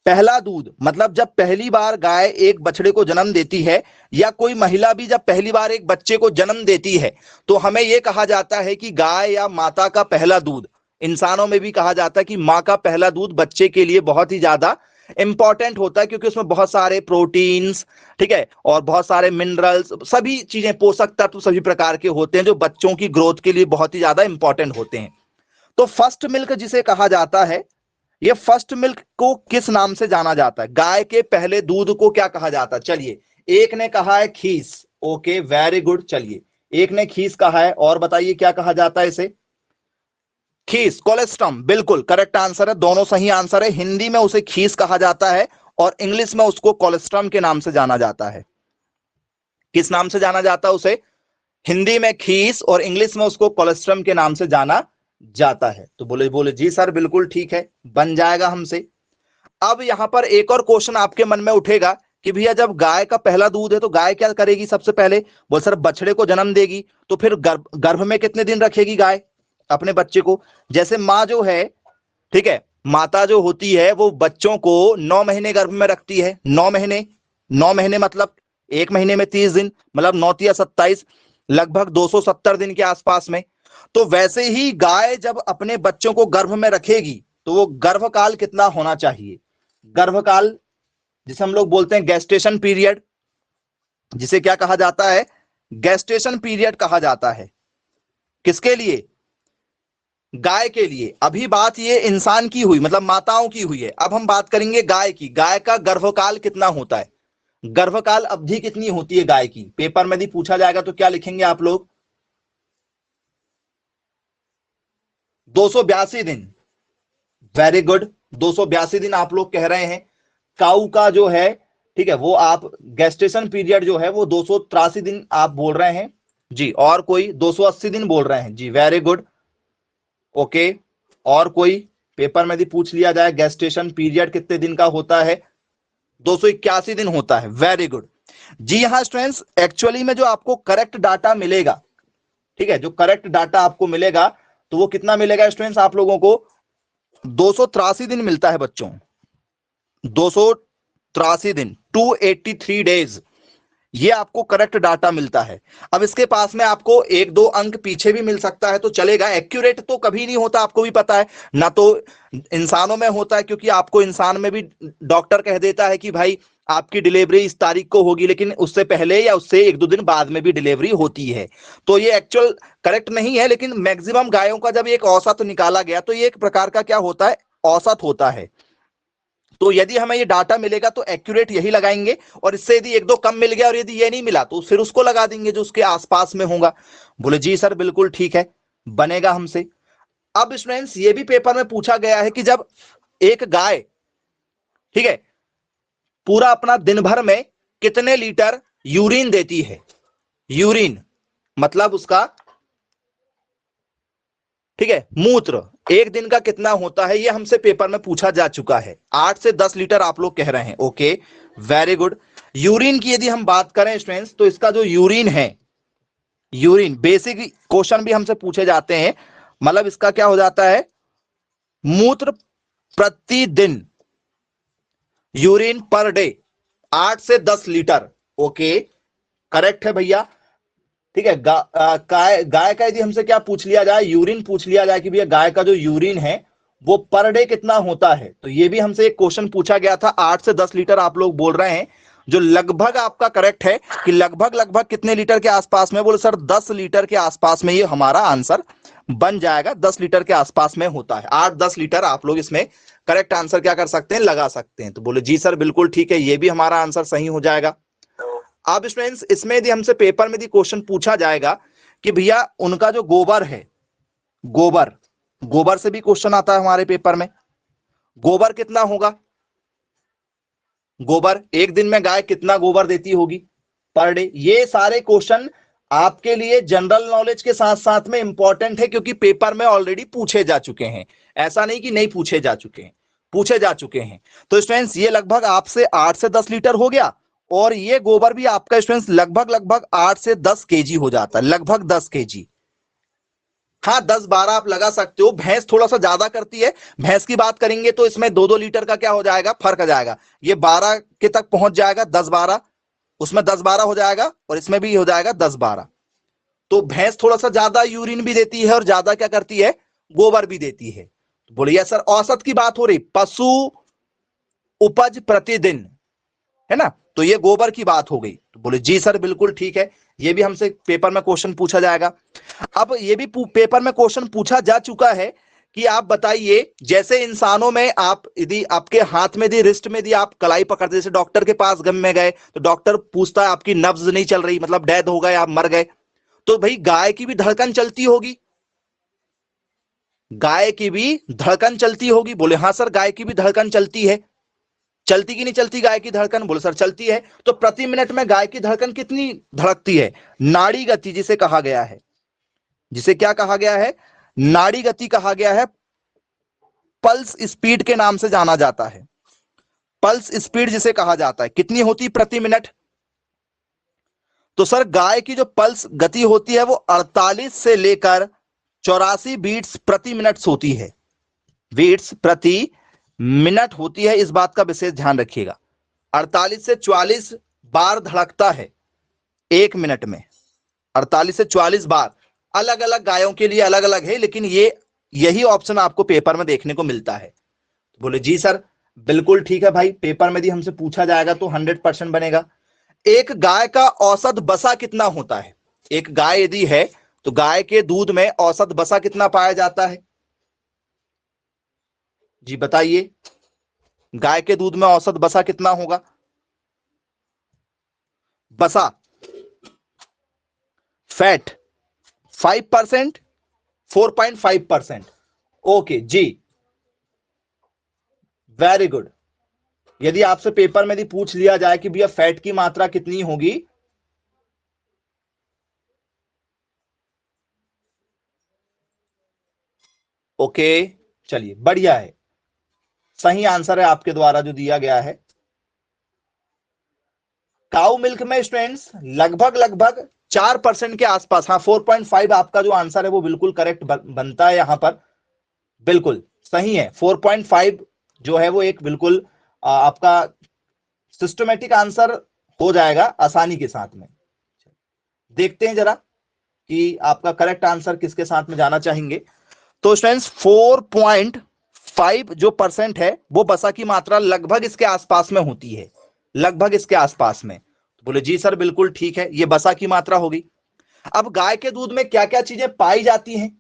पहला दूध मतलब जब पहली बार गाय एक बछड़े को जन्म देती है, या कोई महिला भी जब पहली बार एक बच्चे को जन्म देती है, तो हमें यह कहा जाता है कि गाय या माता का पहला दूध, इंसानों में भी कहा जाता है कि माँ का पहला दूध बच्चे के लिए बहुत ही ज्यादा इंपॉर्टेंट होता है, क्योंकि उसमें बहुत सारे प्रोटीन्स ठीक है और बहुत सारे मिनरल्स, सभी चीजें, पोषक तत्व सभी प्रकार के होते हैं जो बच्चों की ग्रोथ के लिए बहुत ही ज्यादा इंपॉर्टेंट होते हैं। तो फर्स्ट मिल्क जिसे कहा जाता है, ये फर्स्ट मिल्क को किस नाम से जाना जाता है, गाय के पहले दूध को क्या कहा जाता है। चलिए एक ने कहा है खीस, ओके वेरी गुड, चलिए एक ने खीस कहा है, और बताइए क्या कहा जाता है इसे, खीस, कोलेस्ट्रम, बिल्कुल करेक्ट आंसर है, दोनों सही आंसर है। हिंदी में उसे खीस कहा जाता है और इंग्लिश में उसको कोलेस्ट्रम के नाम से जाना जाता है। किस नाम से जाना जाता है उसे, हिंदी में खीस और इंग्लिश में उसको कोलेस्ट्रम के नाम से जाना जाता है। तो बोले बोले जी सर बिल्कुल ठीक है, बन जाएगा हमसे। अब यहां पर एक और क्वेश्चन आपके मन में उठेगा कि भैया जब गाय का पहला दूध है तो गाय क्या करेगी, सबसे पहले बोल सर बछड़े को जन्म देगी, तो फिर गर्भ में कितने दिन रखेगी गाय अपने बच्चे को। जैसे माँ जो है ठीक है, माता जो होती है वो बच्चों को 9 महीने गर्भ में रखती है, 9 महीने, 9 महीने मतलब एक महीने में 30 दिन, मतलब 9 या 27, लगभग 270 दिन के आसपास में। तो वैसे ही गाय जब अपने बच्चों को गर्भ में रखेगी तो वो गर्भकाल कितना होना चाहिए, गर्भकाल जिसे हम लोग बोलते हैं गेस्टेशन पीरियड, जिसे क्या कहा जाता है, गेस्टेशन पीरियड कहा जाता है। किसके लिए? गाय के लिए। अभी बात ये इंसान की हुई, मतलब माताओं की हुई है। अब हम बात करेंगे गाय की। गाय का गर्भकाल कितना होता है, गर्भकाल अवधि कितनी होती है गाय की? पेपर में यदि पूछा जाएगा तो क्या लिखेंगे आप लोग? 282 दिन। वेरी गुड, 282 दिन आप लोग कह रहे हैं। काऊ का जो है, ठीक है, वो आप गेस्टेशन पीरियड जो है वो 283 दिन आप बोल रहे हैं जी। और कोई? 280 दिन बोल रहे हैं जी, वेरी गुड, ओके। और कोई? पेपर में यदि पूछ लिया जाए गेस्टेशन पीरियड कितने दिन का होता है, 281 दिन होता है, वेरी गुड जी। हाँ स्टूडेंट्स, एक्चुअली में जो आपको करेक्ट डाटा मिलेगा, ठीक है, जो करेक्ट डाटा आपको मिलेगा तो वो कितना मिलेगा स्टूडेंट्स आप लोगों को? 283 दिन मिलता है बच्चों, 283 दिन, 283 डेज, ये आपको करेक्ट डाटा मिलता है। अब इसके पास में आपको एक दो अंक पीछे भी मिल सकता है तो चलेगा, एक्यूरेट तो कभी नहीं होता, आपको भी पता है ना, तो इंसानों में होता है, क्योंकि आपको इंसान में भी डॉक्टर कह देता है कि भाई आपकी डिलीवरी इस तारीख को होगी, लेकिन उससे पहले या उससे एक दो दिन बाद में भी डिलीवरी होती है। तो ये एक्चुअल करेक्ट नहीं है, लेकिन मैक्सिमम गायों का जब एक औसत निकाला गया तो ये एक प्रकार का क्या होता है, औसत होता है। तो यदि हमें ये डाटा मिलेगा तो एक्यूरेट यही लगाएंगे, और इससे यदि एक दो कम मिल गया और यदि ये नहीं मिला तो फिर उसको लगा देंगे जो उसके आसपास में होगा। बोले जी सर बिल्कुल ठीक है, बनेगा हमसे। अब स्टूडेंट्स ये भी पेपर में पूछा गया है कि जब एक गाय, ठीक है, पूरा अपना दिन भर में कितने लीटर यूरिन देती है, यूरिन मतलब उसका, ठीक है, मूत्र एक दिन का कितना होता है, ये हमसे पेपर में पूछा जा चुका है। 8 से 10 लीटर आप लोग कह रहे हैं, ओके, वेरी गुड। यूरिन की यदि हम बात करें स्टूडेंट्स तो इसका जो यूरिन है, यूरिन बेसिक क्वेश्चन भी हमसे पूछे जाते हैं, मतलब इसका क्या हो जाता है, मूत्र प्रतिदिन, यूरिन पर डे 8 से 10 लीटर, ओके, करेक्ट है भैया, ठीक है। गाय का यदि हमसे क्या पूछ लिया जाए, यूरिन पूछ लिया जाए कि भैया गाय का जो यूरिन है वो पर डे कितना होता है, तो ये भी हमसे एक क्वेश्चन पूछा गया था। 8 से 10 लीटर आप लोग बोल रहे हैं, जो लगभग आपका करेक्ट है कि लगभग लगभग कितने लीटर के आसपास में? बोले सर 10 लीटर के आसपास में ये हमारा आंसर बन जाएगा, 10 लीटर के आसपास में होता है, 8-10 लीटर आप लोग इसमें करेक्ट आंसर क्या कर सकते हैं, लगा सकते हैं। तो बोले जी सर बिल्कुल ठीक है, ये भी हमारा आंसर सही हो जाएगा। अब स्टूडेंट्स इसमें यदि हमसे पेपर में यदि क्वेश्चन पूछा जाएगा कि भैया उनका जो गोबर है, गोबर, गोबर से भी क्वेश्चन आता है हमारे पेपर में, गोबर कितना होगा, गोबर एक दिन में गाय कितना गोबर देती होगी पर डे, ये सारे क्वेश्चन आपके लिए जनरल नॉलेज के साथ साथ में इंपॉर्टेंट है, क्योंकि पेपर में ऑलरेडी पूछे जा चुके हैं, ऐसा नहीं कि नहीं पूछे जा चुके हैं, पूछे जा चुके हैं। तो स्टूडेंट्स ये लगभग आपसे 8 से 10 लीटर हो गया, और ये गोबर भी आपका स्टूडेंट्स लगभग लगभग 8 से 10 केजी हो जाता है, लगभग 10 केजी। हाँ 10-12 आप लगा सकते हो, भैंस थोड़ा सा ज्यादा करती है, भैंस की बात करेंगे तो इसमें 2-2 लीटर का क्या हो जाएगा, फर्क आ जाएगा, ये 12 के तक पहुंच जाएगा, 10-12, उसमें 10-12 हो जाएगा और इसमें भी हो जाएगा 10-12। तो भैंस थोड़ा सा ज्यादा यूरिन भी देती है और ज्यादा क्या करती है, गोबर भी देती है। बोलिए सर औसत की बात हो रही, पशु उपज प्रतिदिन, है ना, तो ये गोबर की बात हो गई। तो बोले जी सर बिल्कुल ठीक है, ये भी हमसे पेपर में क्वेश्चन पूछा जाएगा। अब ये भी पेपर में क्वेश्चन पूछा जा चुका है कि आप बताइए, जैसे इंसानों में आप यदि आपके हाथ में दी, रिस्ट में दी आप कलाई पकड़ते, जैसे डॉक्टर के पास गम में गए तो डॉक्टर पूछता है आपकी नब्ज नहीं चल रही, मतलब डेथ हो गए, आप मर गए, तो भाई गाय की भी धड़कन चलती होगी, गाय की भी धड़कन चलती होगी। बोले हाँ सर गाय की भी धड़कन चलती है, चलती कि नहीं चलती गाय की धड़कन? बोले सर चलती है। तो प्रति मिनट में गाय की धड़कन कितनी धड़कती है? नाड़ी गति जिसे कहा गया है, जिसे क्या कहा गया है, नाड़ी गति कहा गया है, पल्स स्पीड के नाम से जाना जाता है, पल्स स्पीड जिसे कहा जाता है, कितनी होती प्रति मिनट? तो सर गाय की जो पल्स गति होती है वो 48 से लेकर 84 बीट्स प्रति मिनट होती है, बीट्स प्रति मिनट होती है, इस बात का विशेष ध्यान रखिएगा। 48 से 44 बार धड़कता है एक मिनट में, 48 से 44 बार, अलग अलग गायों के लिए अलग अलग है, लेकिन ये यही ऑप्शन आपको पेपर में देखने को मिलता है। बोले जी सर बिल्कुल ठीक है भाई, पेपर में यदि हमसे पूछा जाएगा तो 100% बनेगा। एक गाय का औसत बसा कितना होता है? एक गाय यदि है तो गाय के दूध में औसत बसा कितना पाया जाता है? जी बताइए, गाय के दूध में औसत बसा कितना होगा? बसा, फैट, 5%, 4.5%? ओके जी, वेरी गुड। यदि आपसे पेपर में यदि पूछ लिया जाए कि भैया फैट की मात्रा कितनी होगी, ओके चलिए बढ़िया है, सही आंसर है आपके द्वारा जो दिया गया है। काउ मिल्क में स्टूडेंट्स लगभग लगभग 4% के आसपास, हाँ 4.5 आपका जो आंसर है वो बिल्कुल करेक्ट बनता है यहां पर, बिल्कुल सही है। 4.5 जो है वो एक बिल्कुल आपका सिस्टमेटिक आंसर हो जाएगा आसानी के साथ में। देखते हैं जरा कि आपका करेक्ट आंसर किसके साथ में जाना चाहेंगे। तो स्टूडेंट्स 4.5 जो परसेंट है वो बसा की मात्रा लगभग इसके आसपास में होती है, लगभग इसके आसपास में। तो बोले जी सर बिल्कुल ठीक है, ये बसा की मात्रा होगी। अब गाय के दूध में क्या क्या चीजें पाई जाती हैं?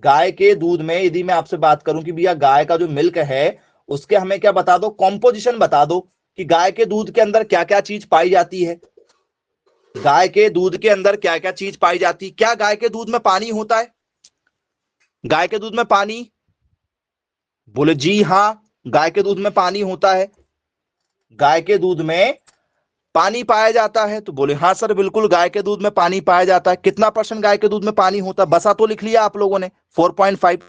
गाय के दूध में यदि मैं आपसे बात करूं कि भैया गाय का जो मिल्क है उसके हमें क्या बता दो, कॉम्पोजिशन बता दो कि गाय के दूध के अंदर क्या क्या चीज पाई जाती है। गाय के दूध के अंदर क्या क्या चीज पाई जाती है? क्या गाय के दूध में पानी होता है? गाय के दूध में पानी, बोले जी हाँ गाय के दूध में पानी होता है, गाय के दूध में पानी पाया जाता है। तो बोले हाँ सर बिल्कुल गाय के दूध में पानी पाया जाता है। कितना परसेंट गाय के दूध में पानी होता है? बसा तो लिख लिया आप लोगों ने 4.5,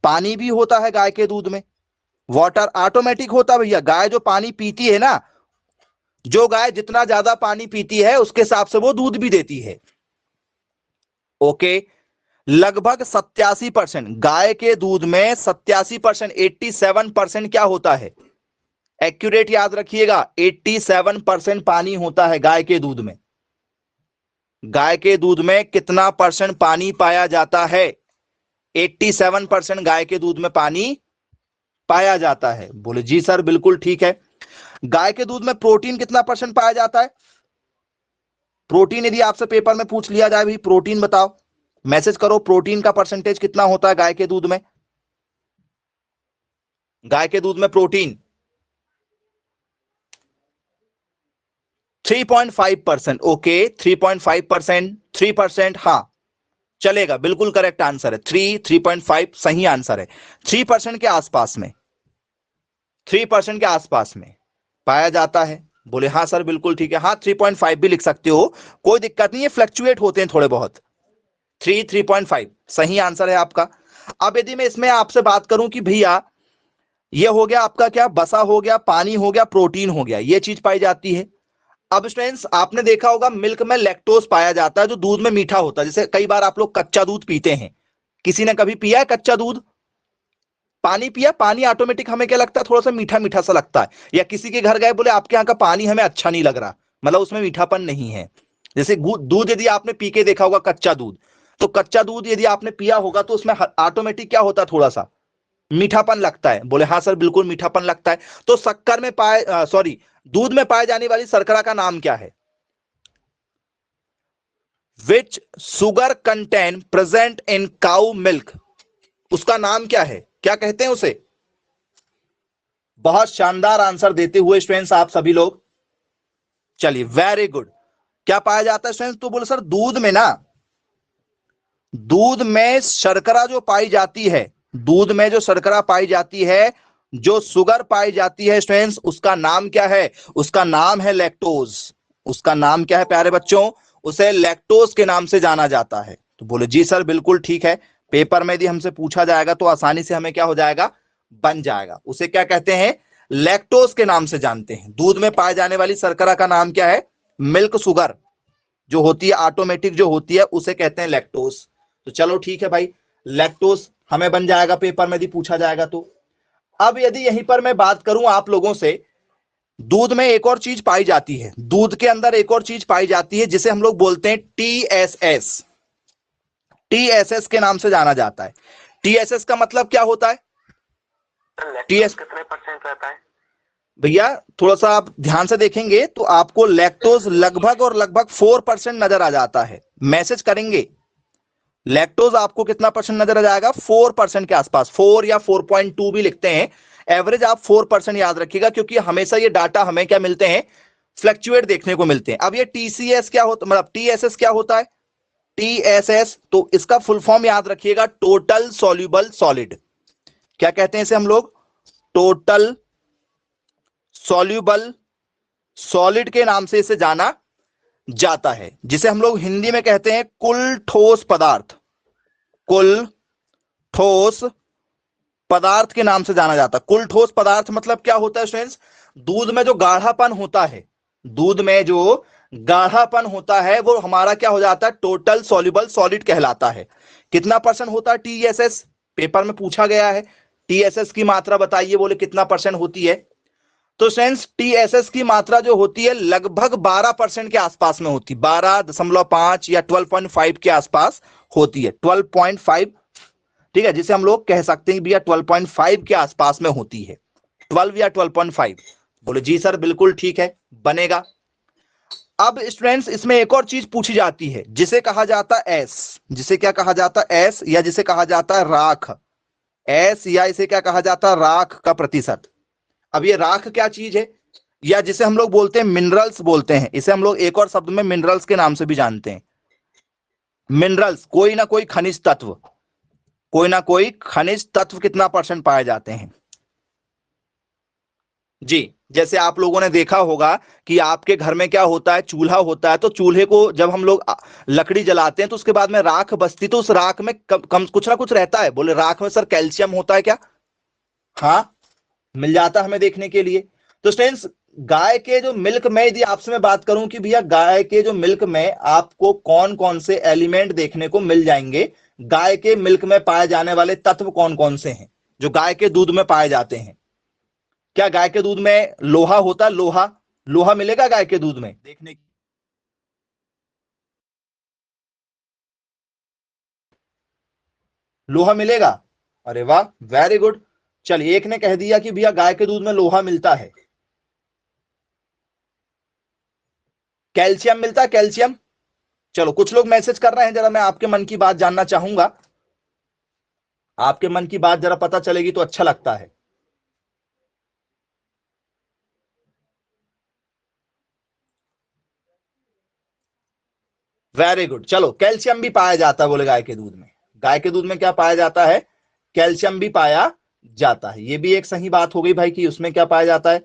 पानी भी होता है गाय के दूध में। वाटर ऑटोमेटिक होता है भैया, गाय जो पानी पीती है ना, जो गाय जितना ज्यादा पानी पीती है उसके हिसाब से वो दूध भी देती है। ओके, लगभग 87% गाय के दूध में 87%, 87% क्या होता है? एक्यूरेट याद रखिएगा, 87% पानी होता है गाय के दूध में। गाय के दूध में कितना परसेंट पानी पाया जाता है? 87% गाय के दूध में पानी पाया जाता है। बोले जी सर बिल्कुल ठीक है। गाय के दूध में प्रोटीन कितना परसेंट पाया जाता है? प्रोटीन यदि आपसे पेपर में पूछ लिया जाए भाई प्रोटीन बताओ, मैसेज करो प्रोटीन का परसेंटेज कितना होता है गाय के दूध में? गाय के दूध में प्रोटीन 3.5%। ओके 3.5%, 3%, हाँ चलेगा, बिल्कुल करेक्ट आंसर है। 3.5 सही आंसर है। 3% के आसपास में, 3% के आसपास में पाया जाता है। बोले हाँ सर बिल्कुल ठीक है, हाँ 3.5 भी लिख सकते हो, कोई दिक्कत नहीं है, फ्लक्चुएट होते हैं थोड़े बहुत। 3.5 सही आंसर है आपका। अब यदि मैं इसमें आपसे बात करूं कि भैया ये हो गया आपका क्या, बसा हो गया, पानी हो गया, प्रोटीन हो गया, ये चीज पाई जाती है। अब स्टूडेंट्स आपने देखा होगा मिल्क में लैक्टोज पाया जाता है जो दूध में मीठा होता है। जैसे कई बार आप लोग कच्चा दूध पीते हैं, किसी ने कभी पिया है कच्चा दूध? पानी पिया, पानी ऑटोमेटिक हमें क्या लगता है, थोड़ा सा मीठा मीठा सा लगता है। या किसी के घर गए बोले आपके यहाँ का पानी हमें अच्छा नहीं लग रहा, मतलब उसमें मीठापन नहीं है। जैसे दूध यदि आपने पी के देखा होगा कच्चा दूध, तो कच्चा दूध यदि आपने पिया होगा तो उसमें ऑटोमेटिक क्या होता है, थोड़ा सा मीठापन लगता है। बोले हाँ सर बिल्कुल मीठापन लगता है। तो शक्कर में पाए सॉरी दूध में पाए जाने वाली शर्करा का नाम क्या है? Which sugar content present in cow milk, उसका नाम क्या है, क्या कहते हैं उसे? बहुत शानदार आंसर देते हुए स्टूडेंट्स आप सभी लोग, चलिए वेरी गुड। क्या पाया जाता है स्टूडेंट्स? तो बोले सर दूध में ना, दूध में शर्करा जो पाई जाती है, दूध में जो शर्करा पाई जाती है, जो शुगर पाई जाती है स्टूडेंट्स, उसका नाम क्या है? उसका नाम है लैक्टोज। उसका नाम क्या है प्यारे बच्चों? उसे लैक्टोज के नाम से जाना जाता है। तो बोले जी सर बिल्कुल ठीक है, पेपर में यदि हमसे पूछा जाएगा तो आसानी से हमें क्या हो जाएगा, बन जाएगा। उसे क्या कहते हैं? लैक्टोज के नाम से जानते हैं। दूध में पाए जाने वाली शर्करा का नाम क्या है? मिल्क शुगर जो होती है, ऑटोमेटिक जो होती है, उसे कहते हैं लैक्टोज। तो चलो ठीक है भाई, लैक्टोज हमें बन जाएगा पेपर में यदि पूछा जाएगा तो। अब यदि यहीं पर मैं बात करूं आप लोगों से, दूध में एक और चीज पाई जाती है, दूध के अंदर एक और चीज पाई जाती है जिसे हम लोग बोलते हैं टीएसएस। टीएसएस के नाम से जाना जाता है। टीएसएस का मतलब क्या होता है? टीएस कितने परसेंट रहता है भैया? थोड़ा सा आप ध्यान से देखेंगे तो आपको लैक्टोज लगभग और लगभग 4% नजर आ जाता है। मैसेज करेंगे लैक्टोज आपको कितना परसेंट नजर आ जाएगा? 4% के आसपास, 4 या 4.2 भी लिखते हैं। एवरेज आप 4% याद रखिएगा, क्योंकि हमेशा ये डाटा हमें क्या मिलते हैं? फ्लक्चुएट देखने को मिलते हैं। अब ये टीसीएस क्या होता, मतलब टीएसएस क्या होता है? टीएसएस, तो इसका फुल फॉर्म याद रखिएगा, टोटल सॉल्यूबल सॉलिड। क्या कहते हैं इसे हम लोग? टोटल सॉल्यूबल सॉलिड के नाम से इसे जाना जाता है, जिसे हम लोग हिंदी में कहते हैं कुल ठोस पदार्थ। कुल ठोस पदार्थ के नाम से जाना जाता है। कुल ठोस पदार्थ मतलब क्या होता है स्टूडेंट्स? दूध में जो गाढ़ापन होता है, दूध में जो गाढ़ापन होता है वो हमारा क्या हो जाता है? टोटल सॉल्युबल सॉलिड कहलाता है। कितना परसेंट होता है टीएसएस? पेपर में पूछा गया है, टीएसएस की मात्रा बताइए, बोले कितना परसेंट होती है? तो फ्रेंड्स टीएसएस की मात्रा जो होती है लगभग 12% के आसपास में होती है, 12.5 या 12.5 के आसपास होती है, 12.5, ठीक है, जिसे हम लोग कह सकते हैं भैया 12.5 के आसपास में होती है, 12 या 12.5। बोले जी सर बिल्कुल ठीक है, बनेगा। अब स्टूडेंट्स इसमें एक और चीज पूछी जाती है जिसे कहा जाता है एस, जिसे क्या कहा जाता है? एस, या जिसे कहा जाता है राख। एस या इसे क्या कहा जाता है? राख का प्रतिशत। अब ये राख क्या चीज है? या जिसे हम लोग बोलते हैं मिनरल्स बोलते हैं, इसे हम लोग एक और शब्द में मिनरल्स के नाम से भी जानते हैं। मिनरल्स कोई ना कोई खनिज तत्व, कोई ना कोई खनिज तत्व कितना परसेंट पाए जाते हैं जी? जैसे आप लोगों ने देखा होगा कि आपके घर में क्या होता है, चूल्हा होता है, तो चूल्हे को जब हम लोग लकड़ी जलाते हैं तो उसके बाद में राख बचती, तो उस राख में कम कुछ ना कुछ रहता है। बोले राख में सर कैल्शियम होता है क्या? हाँ, मिल जाता हमें देखने के लिए। तो स्टूडेंट्स गाय के जो मिल्क में, यदि आपसे मैं बात करूं कि भैया गाय के जो मिल्क में आपको कौन कौन से एलिमेंट देखने को मिल जाएंगे, गाय के मिल्क में पाए जाने वाले तत्व कौन कौन से हैं जो गाय के दूध में पाए जाते हैं? क्या गाय के दूध में लोहा होता है? लोहा, लोहा मिलेगा गाय के दूध में देखने? लोहा मिलेगा? अरे वाह, वेरी गुड। चलिए, एक ने कह दिया कि भैया गाय के दूध में लोहा मिलता है। कैल्शियम मिलता है? कैल्शियम, चलो कुछ लोग मैसेज कर रहे हैं, जरा मैं आपके मन की बात जानना चाहूंगा। आपके मन की बात जरा पता चलेगी तो अच्छा लगता है। वेरी गुड, चलो कैल्शियम भी पाया जाता है बोले गाय के दूध में। गाय के दूध में क्या पाया जाता है? कैल्शियम भी पाया जाता है। ये भी एक सही बात हो गई भाई कि उसमें क्या पाया जाता है?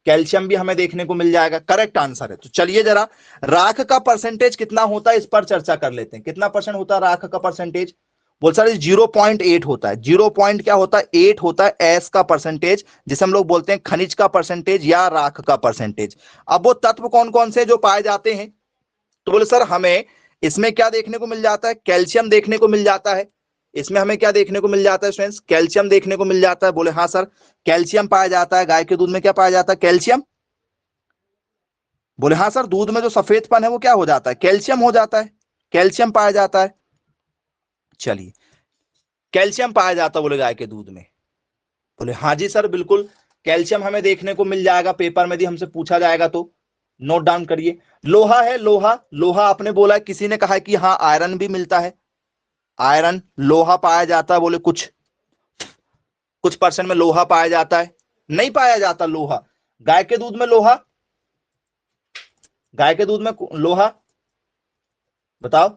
कैल्शियम भी हमें देखने को मिल जाएगा, करेक्ट आंसर है। तो चलिए जरा राख का परसेंटेज कितना होता है इस पर चर्चा कर लेते हैं। कितना परसेंट होता है राख का परसेंटेज? बोल सर 0.8 होता है। 0 पॉइंट क्या होता है? 8 होता है एस का परसेंटेज, जिसे हम लोग बोलते हैं खनिज का परसेंटेज या राख का परसेंटेज। अब वो तत्व कौन कौन से जो पाए जाते हैं? तो बोले सर हमें इसमें क्या देखने को मिल जाता है? कैल्शियम देखने को मिल जाता है। इसमें हमें क्या देखने को मिल जाता है स्टूडेंट्स? कैल्शियम देखने को मिल जाता है। बोले हाँ सर कैल्शियम पाया जाता है गाय के दूध में। क्या पाया जाता है? कैल्शियम। बोले हाँ सर दूध में जो सफेदपन है वो क्या हो जाता है? कैल्शियम हो जाता है। कैल्शियम पाया जाता है। चलिए, कैल्शियम पाया जाता है बोले गाय के दूध में। बोले हाँ जी सर बिल्कुल, कैल्शियम हमें देखने को मिल जाएगा, पेपर में यदि हमसे पूछा जाएगा तो। नोट डाउन करिए। लोहा है, लोहा, लोहा आपने बोला, किसी ने कहा कि हाँ आयरन भी मिलता है। आयरन, लोहा पाया जाता है। बोले कुछ कुछ परसेंट में लोहा पाया जाता है। नहीं पाया जाता लोहा गाय के दूध में। लोहा गाय के दूध में लोहा, बताओ।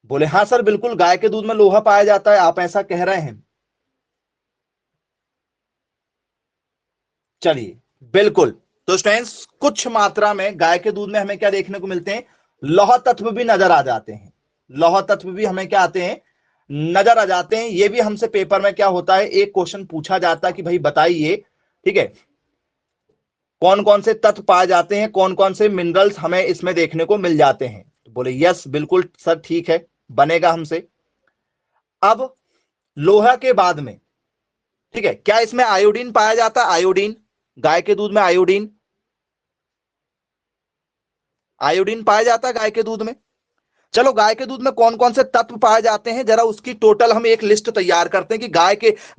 बोले हाँ सर बिल्कुल गाय के दूध में लोहा पाया जाता है, आप ऐसा कह रहे हैं। चलिए बिल्कुल। तो स्टूडेंट्स कुछ मात्रा में गाय के दूध में हमें क्या देखने को मिलते हैं? लौह तत्व भी नजर आ जाते हैं। लौह तत्व भी हमें क्या आते हैं? नजर आ जाते हैं। ये भी हमसे पेपर में क्या होता है, एक क्वेश्चन पूछा जाता है कि भाई बताइए, ठीक है, कौन कौन से तत्व पाए जाते हैं, कौन कौन से मिनरल्स हमें इसमें देखने को मिल जाते हैं। तो बोले यस बिल्कुल सर ठीक है, बनेगा हमसे। अब लोहा के बाद में, ठीक है, क्या इसमें आयोडीन पाया जाता है? आयोडीन, गाय के दूध में आयोडीन, आयोडीन पाया जाता है गाय के दूध में। चलो गाय के दूध में कौन कौन से तत्व पाए जाते हैं, जरा उसकी टोटल हम एक लिस्ट तैयार करते हैं कि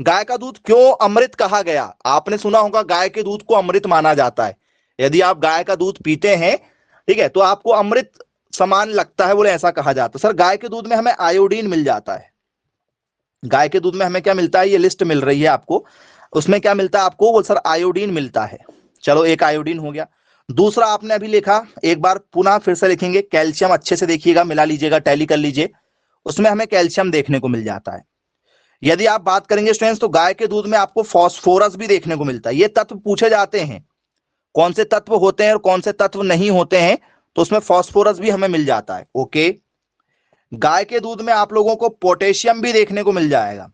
गाय का दूध क्यों अमृत कहा गया। आपने सुना होगा गाय के दूध को अमृत माना जाता है। यदि आप गाय का दूध पीते हैं, ठीक है, तो आपको अमृत समान लगता है, बोले ऐसा कहा जाता है। सर गाय के दूध में हमें आयोडीन मिल जाता है। गाय के दूध में हमें क्या मिलता है, ये लिस्ट मिल रही है आपको, उसमें क्या मिलता है आपको, वो सर आयोडीन मिलता है। चलो एक आयोडीन हो गया। दूसरा आपने अभी लिखा, एक बार पुनः फिर से लिखेंगे, कैल्शियम अच्छे से देखिएगा, मिला लीजिएगा, टैली कर लीजिए, उसमें हमें कैल्शियम देखने को मिल जाता है। यदि आप बात करेंगे स्टूडेंट्स तो गाय के दूध में आपको फास्फोरस भी देखने को मिलता है। ये तत्व पूछे जाते हैं, कौन से तत्व होते हैं और कौन से तत्व नहीं होते हैं, तो उसमें फास्फोरस भी हमें मिल जाता है। ओके, गाय के दूध में आप लोगों को पोटेशियम भी देखने को मिल जाएगा।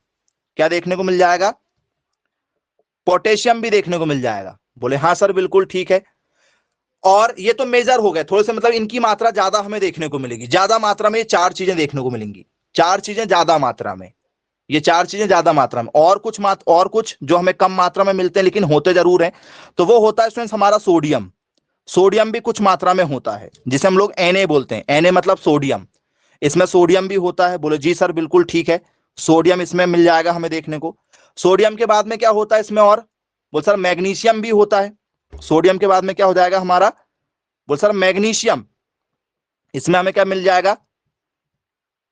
क्या देखने को मिल जाएगा, पोटेशियम भी देखने को मिल जाएगा। बोले हाँ सर बिल्कुल ठीक है। और ये तो मेजर हो गए थोड़े से, मतलब इनकी मात्रा ज्यादा हमें देखने को मिलेगी, ज्यादा मात्रा में ये चार चीजें देखने को मिलेंगी, चार चीजें ज्यादा मात्रा में, ये चार चीजें ज्यादा मात्रा में। और कुछ जो हमें कम मात्रा में मिलते हैं लेकिन होते जरूर हैं, तो वो होता है स्टूडेंट्स हमारा सोडियम। सोडियम भी कुछ मात्रा में होता है, जिसे हम लोग Na बोलते हैं। Na मतलब सोडियम, इसमें सोडियम भी होता है। बोले जी सर बिल्कुल ठीक है, सोडियम इसमें मिल जाएगा हमें देखने को। सोडियम के बाद में क्या होता है इसमें, और बोल सर मैग्नीशियम भी होता है। सोडियम के बाद में क्या हो जाएगा हमारा, बोल सर मैग्नीशियम, इसमें हमें क्या मिल जाएगा,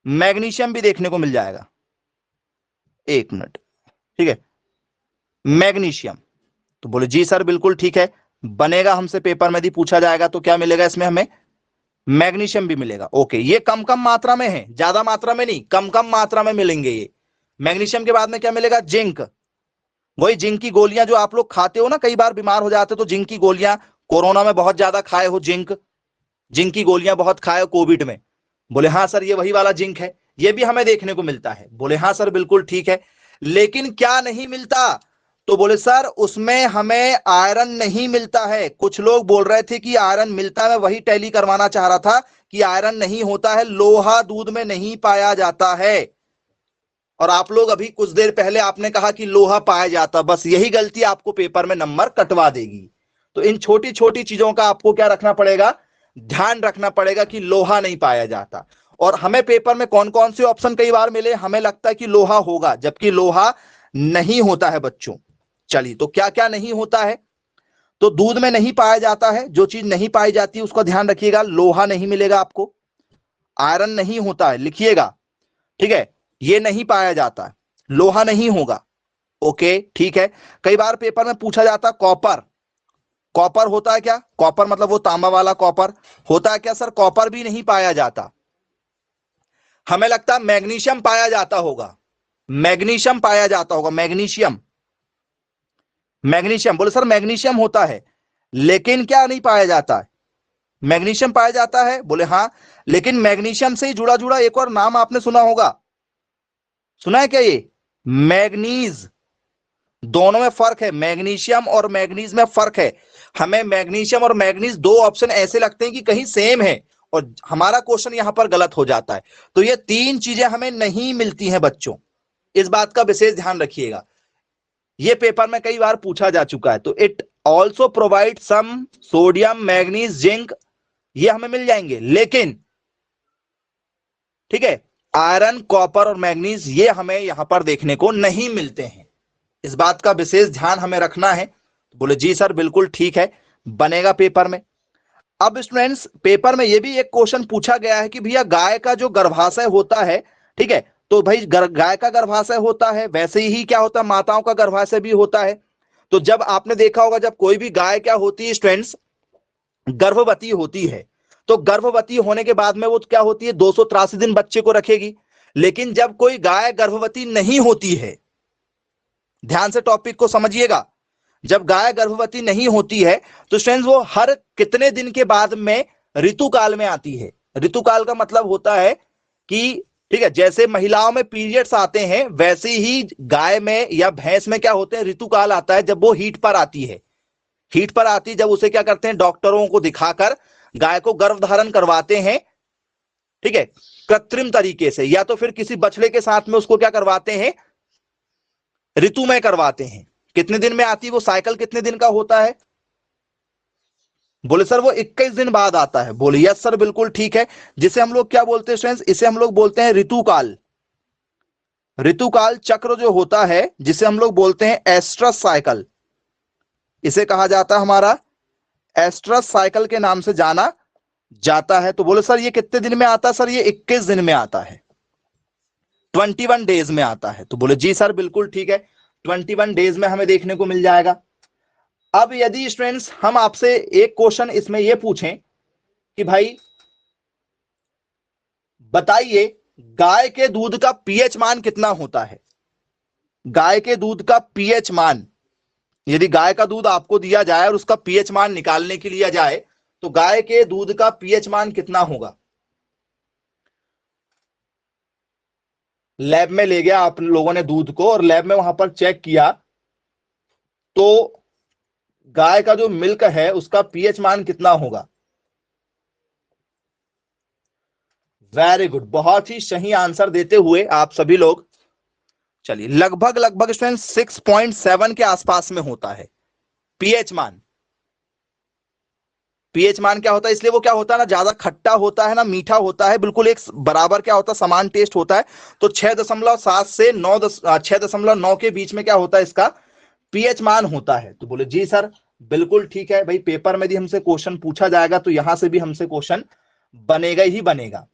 मैग्नीशियम भी देखने को मिल जाएगा। एक मिनट, ठीक है, मैग्नीशियम। तो बोले जी सर बिल्कुल ठीक है, बनेगा हमसे पेपर में यदि पूछा जाएगा तो क्या मिलेगा इसमें हमें, मैग्नीशियम भी मिलेगा। ओके, ये कम कम मात्रा में है, ज्यादा मात्रा में नहीं, कम कम मात्रा में मिलेंगे ये। मैग्नीशियम के बाद में क्या मिलेगा, जिंक। वही जिंक की गोलियां जो आप लोग खाते हो ना, कई बार बीमार हो जाते हो तो जिंक की गोलियां, कोरोना में बहुत ज्यादा खाए हो जिंक, जिंक की गोलियां बहुत खाए हो कोविड में। बोले हाँ सर ये वही वाला जिंक है, ये भी हमें देखने को मिलता है। बोले हाँ सर बिल्कुल ठीक है, लेकिन क्या नहीं मिलता, तो बोले सर उसमें हमें आयरन नहीं मिलता है। कुछ लोग बोल रहे थे कि आयरन मिलता है, मैं वही टैली करवाना चाह रहा था कि आयरन नहीं होता है, लोहा दूध में नहीं पाया जाता है। और आप लोग अभी कुछ देर पहले आपने कहा कि लोहा पाया जाता, बस यही गलती आपको पेपर में नंबर कटवा देगी। तो इन छोटी छोटी चीजों का आपको क्या रखना पड़ेगा, ध्यान रखना पड़ेगा कि लोहा नहीं पाया जाता। और हमें पेपर में कौन कौन से ऑप्शन कई बार मिले, हमें लगता है कि लोहा होगा जबकि लोहा नहीं होता है बच्चों। चलिए, तो क्या क्या नहीं होता है, तो दूध में नहीं पाया जाता है, जो चीज नहीं पाई जाती है उसका ध्यान रखिएगा। लोहा नहीं मिलेगा आपको, आयरन नहीं होता है, लिखिएगा, ठीक है, ये नहीं पाया जाता है, लोहा नहीं होगा। ओके ठीक है। कई बार पेपर में पूछा जाता है कॉपर, कॉपर होता है क्या, कॉपर मतलब वो तांबा वाला कॉपर होता है क्या, सर कॉपर भी नहीं पाया जाता। हमें लगता है मैग्नीशियम पाया जाता होगा, मैग्नीशियम पाया जाता होगा, मैग्नीशियम, मैग्नीशियम। बोले सर मैग्नीशियम होता है लेकिन क्या नहीं पाया जाता है, मैग्नीशियम पाया जाता है। बोले हाँ, लेकिन मैग्नीशियम से ही जुड़ा जुड़ा एक और नाम आपने सुना होगा, सुना है क्या, ये मैग्नीज। दोनों में फर्क है, मैग्नीशियम और मैग्नीज में फर्क है। हमें मैग्नीशियम और मैग्नीज दो ऑप्शन ऐसे लगते हैं कि कहीं सेम है, और हमारा क्वेश्चन यहां पर गलत हो जाता है। तो ये तीन चीजें हमें नहीं मिलती हैं बच्चों, इस बात का विशेष ध्यान रखिएगा। ये पेपर में कई बार पूछा जा चुका है। तो it also provide some sodium, manganese, zinc, ये हमें मिल जाएंगे, लेकिन ठीक है आयरन, कॉपर और मैग्नीज ये हमें यहां पर देखने को नहीं मिलते हैं। इस बात का विशेष ध्यान हमें रखना है। बोले जी सर बिल्कुल ठीक है, बनेगा पेपर में। अब स्टूडेंट्स पेपर में यह भी एक क्वेश्चन पूछा गया है कि भैया गाय का जो गर्भाशय होता है, ठीक है, तो भाई गाय का गर्भाशय होता है, वैसे ही क्या होता है माताओं का गर्भाशय भी होता है। तो जब आपने देखा होगा जब कोई भी गाय क्या होती है स्टूडेंट्स, गर्भवती होती है, तो गर्भवती होने के बाद में वो क्या होती है 283 दिन बच्चे को रखेगी। लेकिन जब कोई गाय गर्भवती नहीं होती है, ध्यान से टॉपिक को समझिएगा, जब गाय गर्भवती नहीं होती है तो स्टूडेंट्स वो हर कितने दिन के बाद में ऋतुकाल में आती है। ऋतुकाल का मतलब होता है कि ठीक है जैसे महिलाओं में पीरियड्स आते हैं वैसे ही गाय में या भैंस में क्या होते हैं ऋतुकाल आता है, जब वो हीट पर आती है। हीट पर आती, जब उसे क्या करते हैं डॉक्टरों को दिखाकर गाय को गर्भधारण करवाते हैं, ठीक है, कृत्रिम तरीके से, या तो फिर किसी बछड़े के साथ में उसको क्या करवाते हैं ऋतु में करवाते हैं। कितने दिन में आती है वो, साइकिल कितने दिन का होता है, बोले सर वो 21 दिन बाद आता है। बोले यस सर बिल्कुल ठीक है। जिसे हम लोग क्या बोलते हैं स्टूडेंट्स, इसे हम लोग बोलते हैं ऋतुकाल। ऋतुकाल चक्र जो होता है जिसे हम लोग बोलते हैं एस्ट्रस साइकिल, इसे कहा जाता है हमारा एस्ट्रस साइकिल के नाम से जाना जाता है। तो बोले सर ये कितने दिन में आता है? सर ये 21 दिन में आता है, 21 डेज में आता है। तो बोले जी सर बिल्कुल ठीक है, 21 डेज में हमें देखने को मिल जाएगा। अब यदि स्टूडेंट्स हम आपसे एक क्वेश्चन इसमें यह पूछें कि भाई बताइए गाय के दूध का पीएच मान कितना होता है? गाय के दूध का पीएच मान, यदि गाय का दूध आपको दिया जाए और उसका पीएच मान निकालने के लिए जाए तो गाय के दूध का पीएच मान कितना होगा? लैब में ले गया आप लोगों ने दूध को और लैब में वहां पर चेक किया तो गाय का जो मिल्क है उसका पीएच मान कितना होगा? वेरी गुड, बहुत ही सही आंसर देते हुए आप सभी लोग, चलिए लगभग लगभग स्टूडेंट 6.7 के आसपास में होता है पीएच मान। पीएच मान क्या होता है? इसलिए वो क्या होता है ना, ज्यादा खट्टा होता है ना मीठा होता है, बिल्कुल एक बराबर क्या होता है, समान टेस्ट होता है। तो 6.7 से 6.9 के बीच में क्या होता है इसका पीएच मान होता है। तो बोले जी सर बिल्कुल ठीक है। भाई पेपर में भी हमसे क्वेश्चन पूछा जाएगा तो यहां से भी हमसे क्वेश्चन बनेगा ही बनेगा।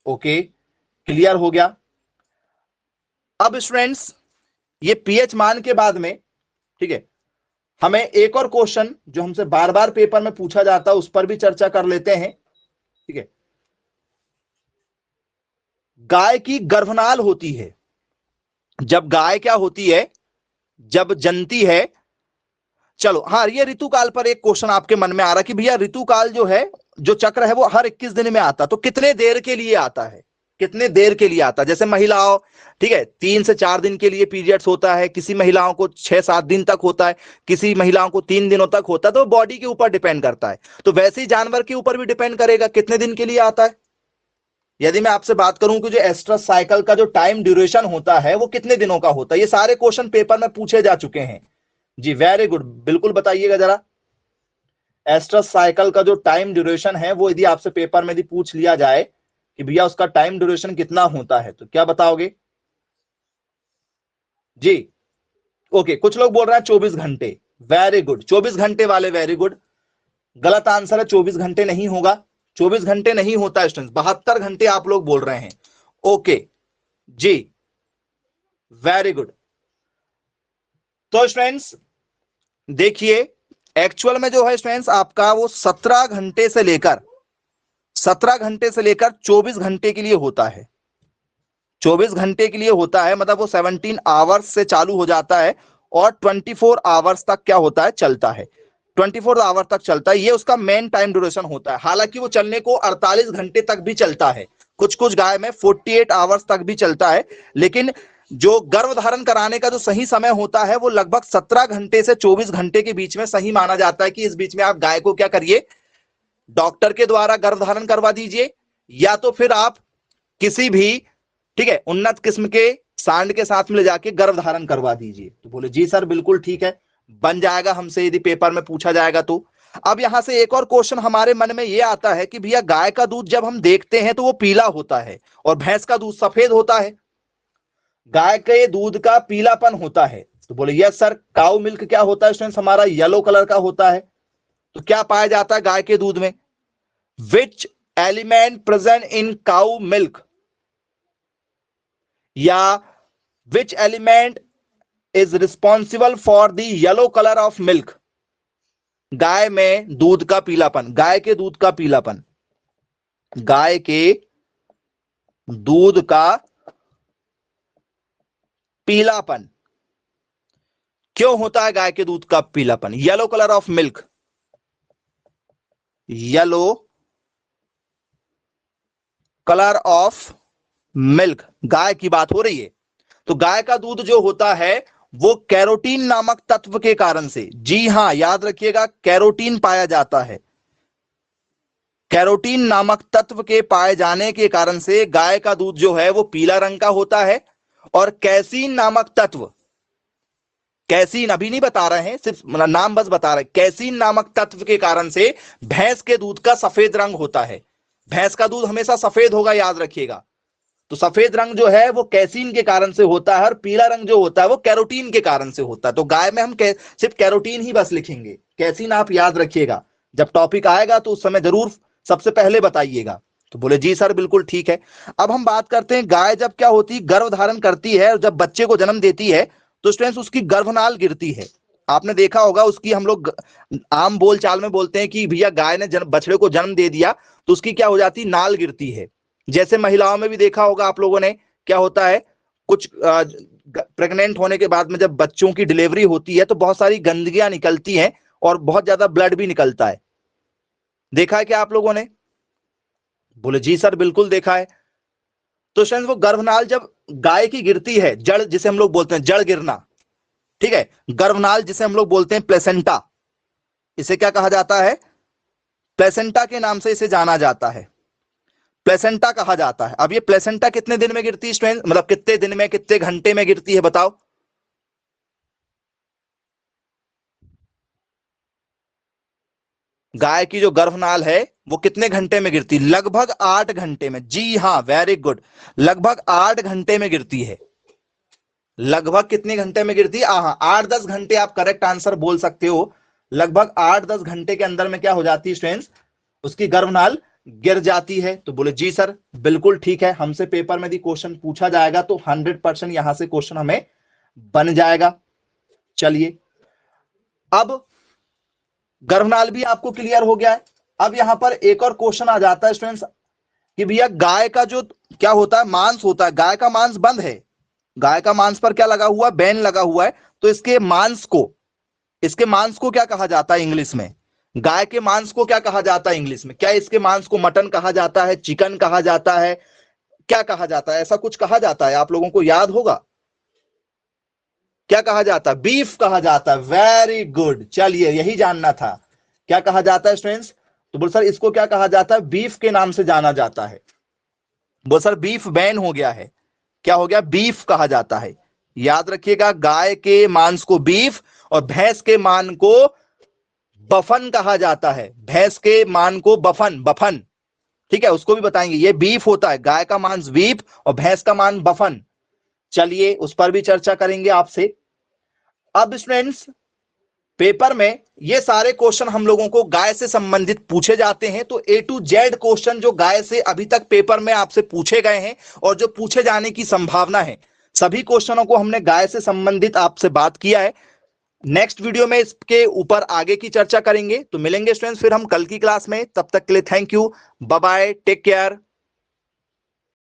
ओके, क्लियर हो गया। अब स्टूडेंट्स ये पीएच मान के बाद में, ठीक है, हमें एक और क्वेश्चन जो हमसे बार बार पेपर में पूछा जाता है उस पर भी चर्चा कर लेते हैं। ठीक है, गाय की गर्भनाल होती है, जब गाय क्या होती है, जब जनती है। चलो हाँ, ये ऋतुकाल पर एक क्वेश्चन आपके मन में आ रहा कि भैया ऋतुकाल जो है, जो चक्र है वो हर 21 दिन में आता, तो कितने देर के लिए आता है? कितने देर के लिए आता है? जैसे महिलाओं, ठीक है, 3 से 4 दिन के लिए पीरियड्स होता है, किसी महिलाओं को 6-7 दिन तक होता है, किसी महिलाओं को 3 दिनों तक होता है। तो बॉडी के ऊपर डिपेंड करता है। तो वैसे ही जानवर के ऊपर भी डिपेंड करेगा कितने दिन के लिए आता है। यदि मैं आपसे बात करूं कि जो एस्ट्रस साइकिल का जो टाइम ड्यूरेशन होता है वो कितने दिनों का होता है, ये सारे क्वेश्चन पेपर में पूछे जा चुके हैं। जी वेरी गुड, बिल्कुल बताइएगा जरा। एस्ट्रस साइकिल का जो टाइम ड्यूरेशन है वो यदि आपसे पेपर में यदि पूछ लिया जाए कि भैया उसका टाइम ड्यूरेशन कितना होता है तो क्या बताओगे? जी ओके, कुछ लोग बोल रहे हैं 24 घंटे। वेरी गुड, 24 घंटे वाले वेरी गुड। गलत आंसर है, 24 घंटे नहीं होगा, 24 घंटे नहीं होता स्टूडेंट्स, 72 घंटे आप लोग बोल रहे हैं। ओके जी, वेरी गुड। तो स्टूडेंट्स देखिए, एक्चुअल में जो है स्टूडेंट्स आपका वो 17 घंटे से लेकर 24 घंटे के लिए होता है। 24 घंटे के लिए होता है, मतलब वो 17 आवर्स से चालू हो जाता है और 24 आवर्स तक क्या होता है, चलता है। 24 आवर्स तक चलता है, ये उसका मेन टाइम ड्यूरेशन होता है। हालांकि वो चलने को 48 घंटे तक भी चलता है, कुछ कुछ गाय में 48 आवर्स तक भी चलता है। लेकिन जो गर्भ धारण कराने का जो सही समय होता है वो लगभग 17 घंटे से 24 घंटे के बीच में सही माना जाता है कि इस बीच में आप गाय को क्या करिए, डॉक्टर के द्वारा गर्भ धारण करवा दीजिए, या तो फिर आप किसी भी, ठीक है, उन्नत किस्म के सांड के साथ में ले जाके गर्भ धारण करवा दीजिए। तो बोले जी सर बिल्कुल ठीक है, बन जाएगा हमसे यदि पेपर में पूछा जाएगा तो। अब यहां से एक और क्वेश्चन हमारे मन में यह आता है कि भैया गाय का दूध जब हम देखते हैं तो वो पीला होता है और भैंस का दूध सफेद होता है, गाय के दूध का पीलापन होता है। तो बोले यस सर, काउ मिल्क क्या होता है स्टूडेंट्स, हमारा येलो कलर का होता है। तो क्या पाया जाता है गाय के दूध में? Which element present in cow milk, या which element is responsible for the yellow colour of milk? गाय में दूध का पीलापन, गाय के दूध का पीलापन, गाय के दूध का पीलापन क्यों होता है? गाय के दूध का पीलापन, yellow colour of milk, yellow colour of milk, गाय की बात हो रही है। तो गाय का दूध जो होता है वो कैरोटीन नामक तत्व के कारण से, जी हां याद रखिएगा, कैरोटीन पाया जाता है। कैरोटीन नामक तत्व के पाए जाने के कारण से गाय का दूध जो है वो पीला रंग का होता है। और कैसीन नामक तत्व, कैसीन अभी नहीं बता रहे हैं, सिर्फ मतलब नाम बस बता रहे हैं। कैसीन नामक तत्व के कारण से भैंस के दूध का सफेद रंग होता है। भैंस का दूध हमेशा सफेद होगा, याद रखिएगा। तो सफेद रंग जो है वो कैसीन के कारण से होता है, और पीला रंग जो होता है वो कैरोटीन के कारण से होता है। तो गाय में हम सिर्फ कैरोटीन ही बस लिखेंगे, कैसीन आप याद रखिएगा। जब टॉपिक आएगा तो उस समय जरूर सबसे पहले बताइएगा। तो बोले जी सर बिल्कुल ठीक है। अब हम बात करते हैं गाय जब क्या होती है, गर्भ धारण करती है और जब बच्चे को जन्म देती है तो स्टूडेंट्स उसकी गर्भनाल गिरती है। आपने देखा होगा उसकी, हम लोग आम बोल चाल में बोलते हैं कि भैया गाय ने बछड़े को जन्म दे दिया तो उसकी क्या हो जाती, नाल गिरती है। जैसे महिलाओं में भी देखा होगा आप लोगों ने, क्या होता है कुछ प्रेग्नेंट होने के बाद में जब बच्चों की डिलीवरी होती है तो बहुत सारी गंदगियां निकलती हैं और बहुत ज्यादा ब्लड भी निकलता है। देखा है क्या आप लोगों ने? बोले जी सर बिल्कुल देखा है। तो शायद वो गर्भनाल जब गाय की गिरती है, जड़ जिसे हम लोग बोलते हैं जड़ गिरना, ठीक है, गर्भनाल जिसे हम लोग बोलते हैं प्लेसेंटा, इसे क्या कहा जाता है, प्लेसेंटा के नाम से इसे जाना जाता है, प्लेसेंटा कहा जाता है। अब ये प्लेसेंटा कितने दिन में गिरती है स्टूडेंट, मतलब कितने दिन में, कितने घंटे में गिरती है बताओ? गाय की जो गर्भनाल है वो कितने घंटे में गिरती है? लगभग 8 घंटे में। जी हाँ, वेरी गुड, लगभग 8 घंटे में गिरती है। लगभग कितने घंटे में गिरती है? हाँ, 8-10 घंटे आप करेक्ट आंसर बोल सकते हो। लगभग 8-10 घंटे के अंदर में क्या हो जाती है स्टूडेंट्स, उसकी गर्भनाल गिर जाती है। तो बोले जी सर बिल्कुल ठीक है, हमसे पेपर में भी क्वेश्चन पूछा जाएगा तो 100% यहां से क्वेश्चन हमें बन जाएगा। चलिए, अब गर्भनाल भी आपको क्लियर हो गया है। अब यहां पर एक और क्वेश्चन आ जाता है स्टूडेंट्स कि भैया गाय का जो क्या होता है, मांस होता है, गाय का मांस बंद है, गाय का मांस पर क्या लगा हुआ, बैन लगा हुआ है, तो इसके मांस को क्या कहा जाता है इंग्लिश में? गाय के मांस को क्या कहा जाता है इंग्लिश में? क्या इसके मांस को मटन कहा जाता है, चिकन कहा जाता है, क्या कहा जाता है? ऐसा कुछ कहा जाता है, आप लोगों को याद होगा क्या कहा जाता है? बीफ कहा जाता है। वेरी गुड, चलिए यही जानना था, क्या कहा जाता है स्टूडेंट्स? तो बोल सर इसको क्या कहा जाता है? बीफ के नाम से जाना जाता है। बोल सर बीफ बैन हो गया है, क्या हो गया? बीफ कहा जाता है। याद रखिएगा, गाय के मांस को बीफ और भैंस के मान को बफन कहा जाता है। भैंस के मान को बफन, बफन, ठीक है, उसको भी बताएंगे। ये बीफ होता है, गाय का मांस बीफ और भैंस का मान बफन। चलिए उस पर भी चर्चा करेंगे आपसे। अब स्टूडेंट्स पेपर में ये सारे क्वेश्चन हम लोगों को गाय से संबंधित पूछे जाते हैं। तो A to Z क्वेश्चन जो गाय से अभी तक पेपर में आपसे पूछे गए हैं और जो पूछे जाने की संभावना है, सभी क्वेश्चनों को हमने गाय से संबंधित आपसे बात किया है। नेक्स्ट वीडियो में इसके ऊपर आगे की चर्चा करेंगे। तो मिलेंगे स्टूडेंट्स फिर हम कल की क्लास में, तब तक के लिए thank you, bye bye, take care.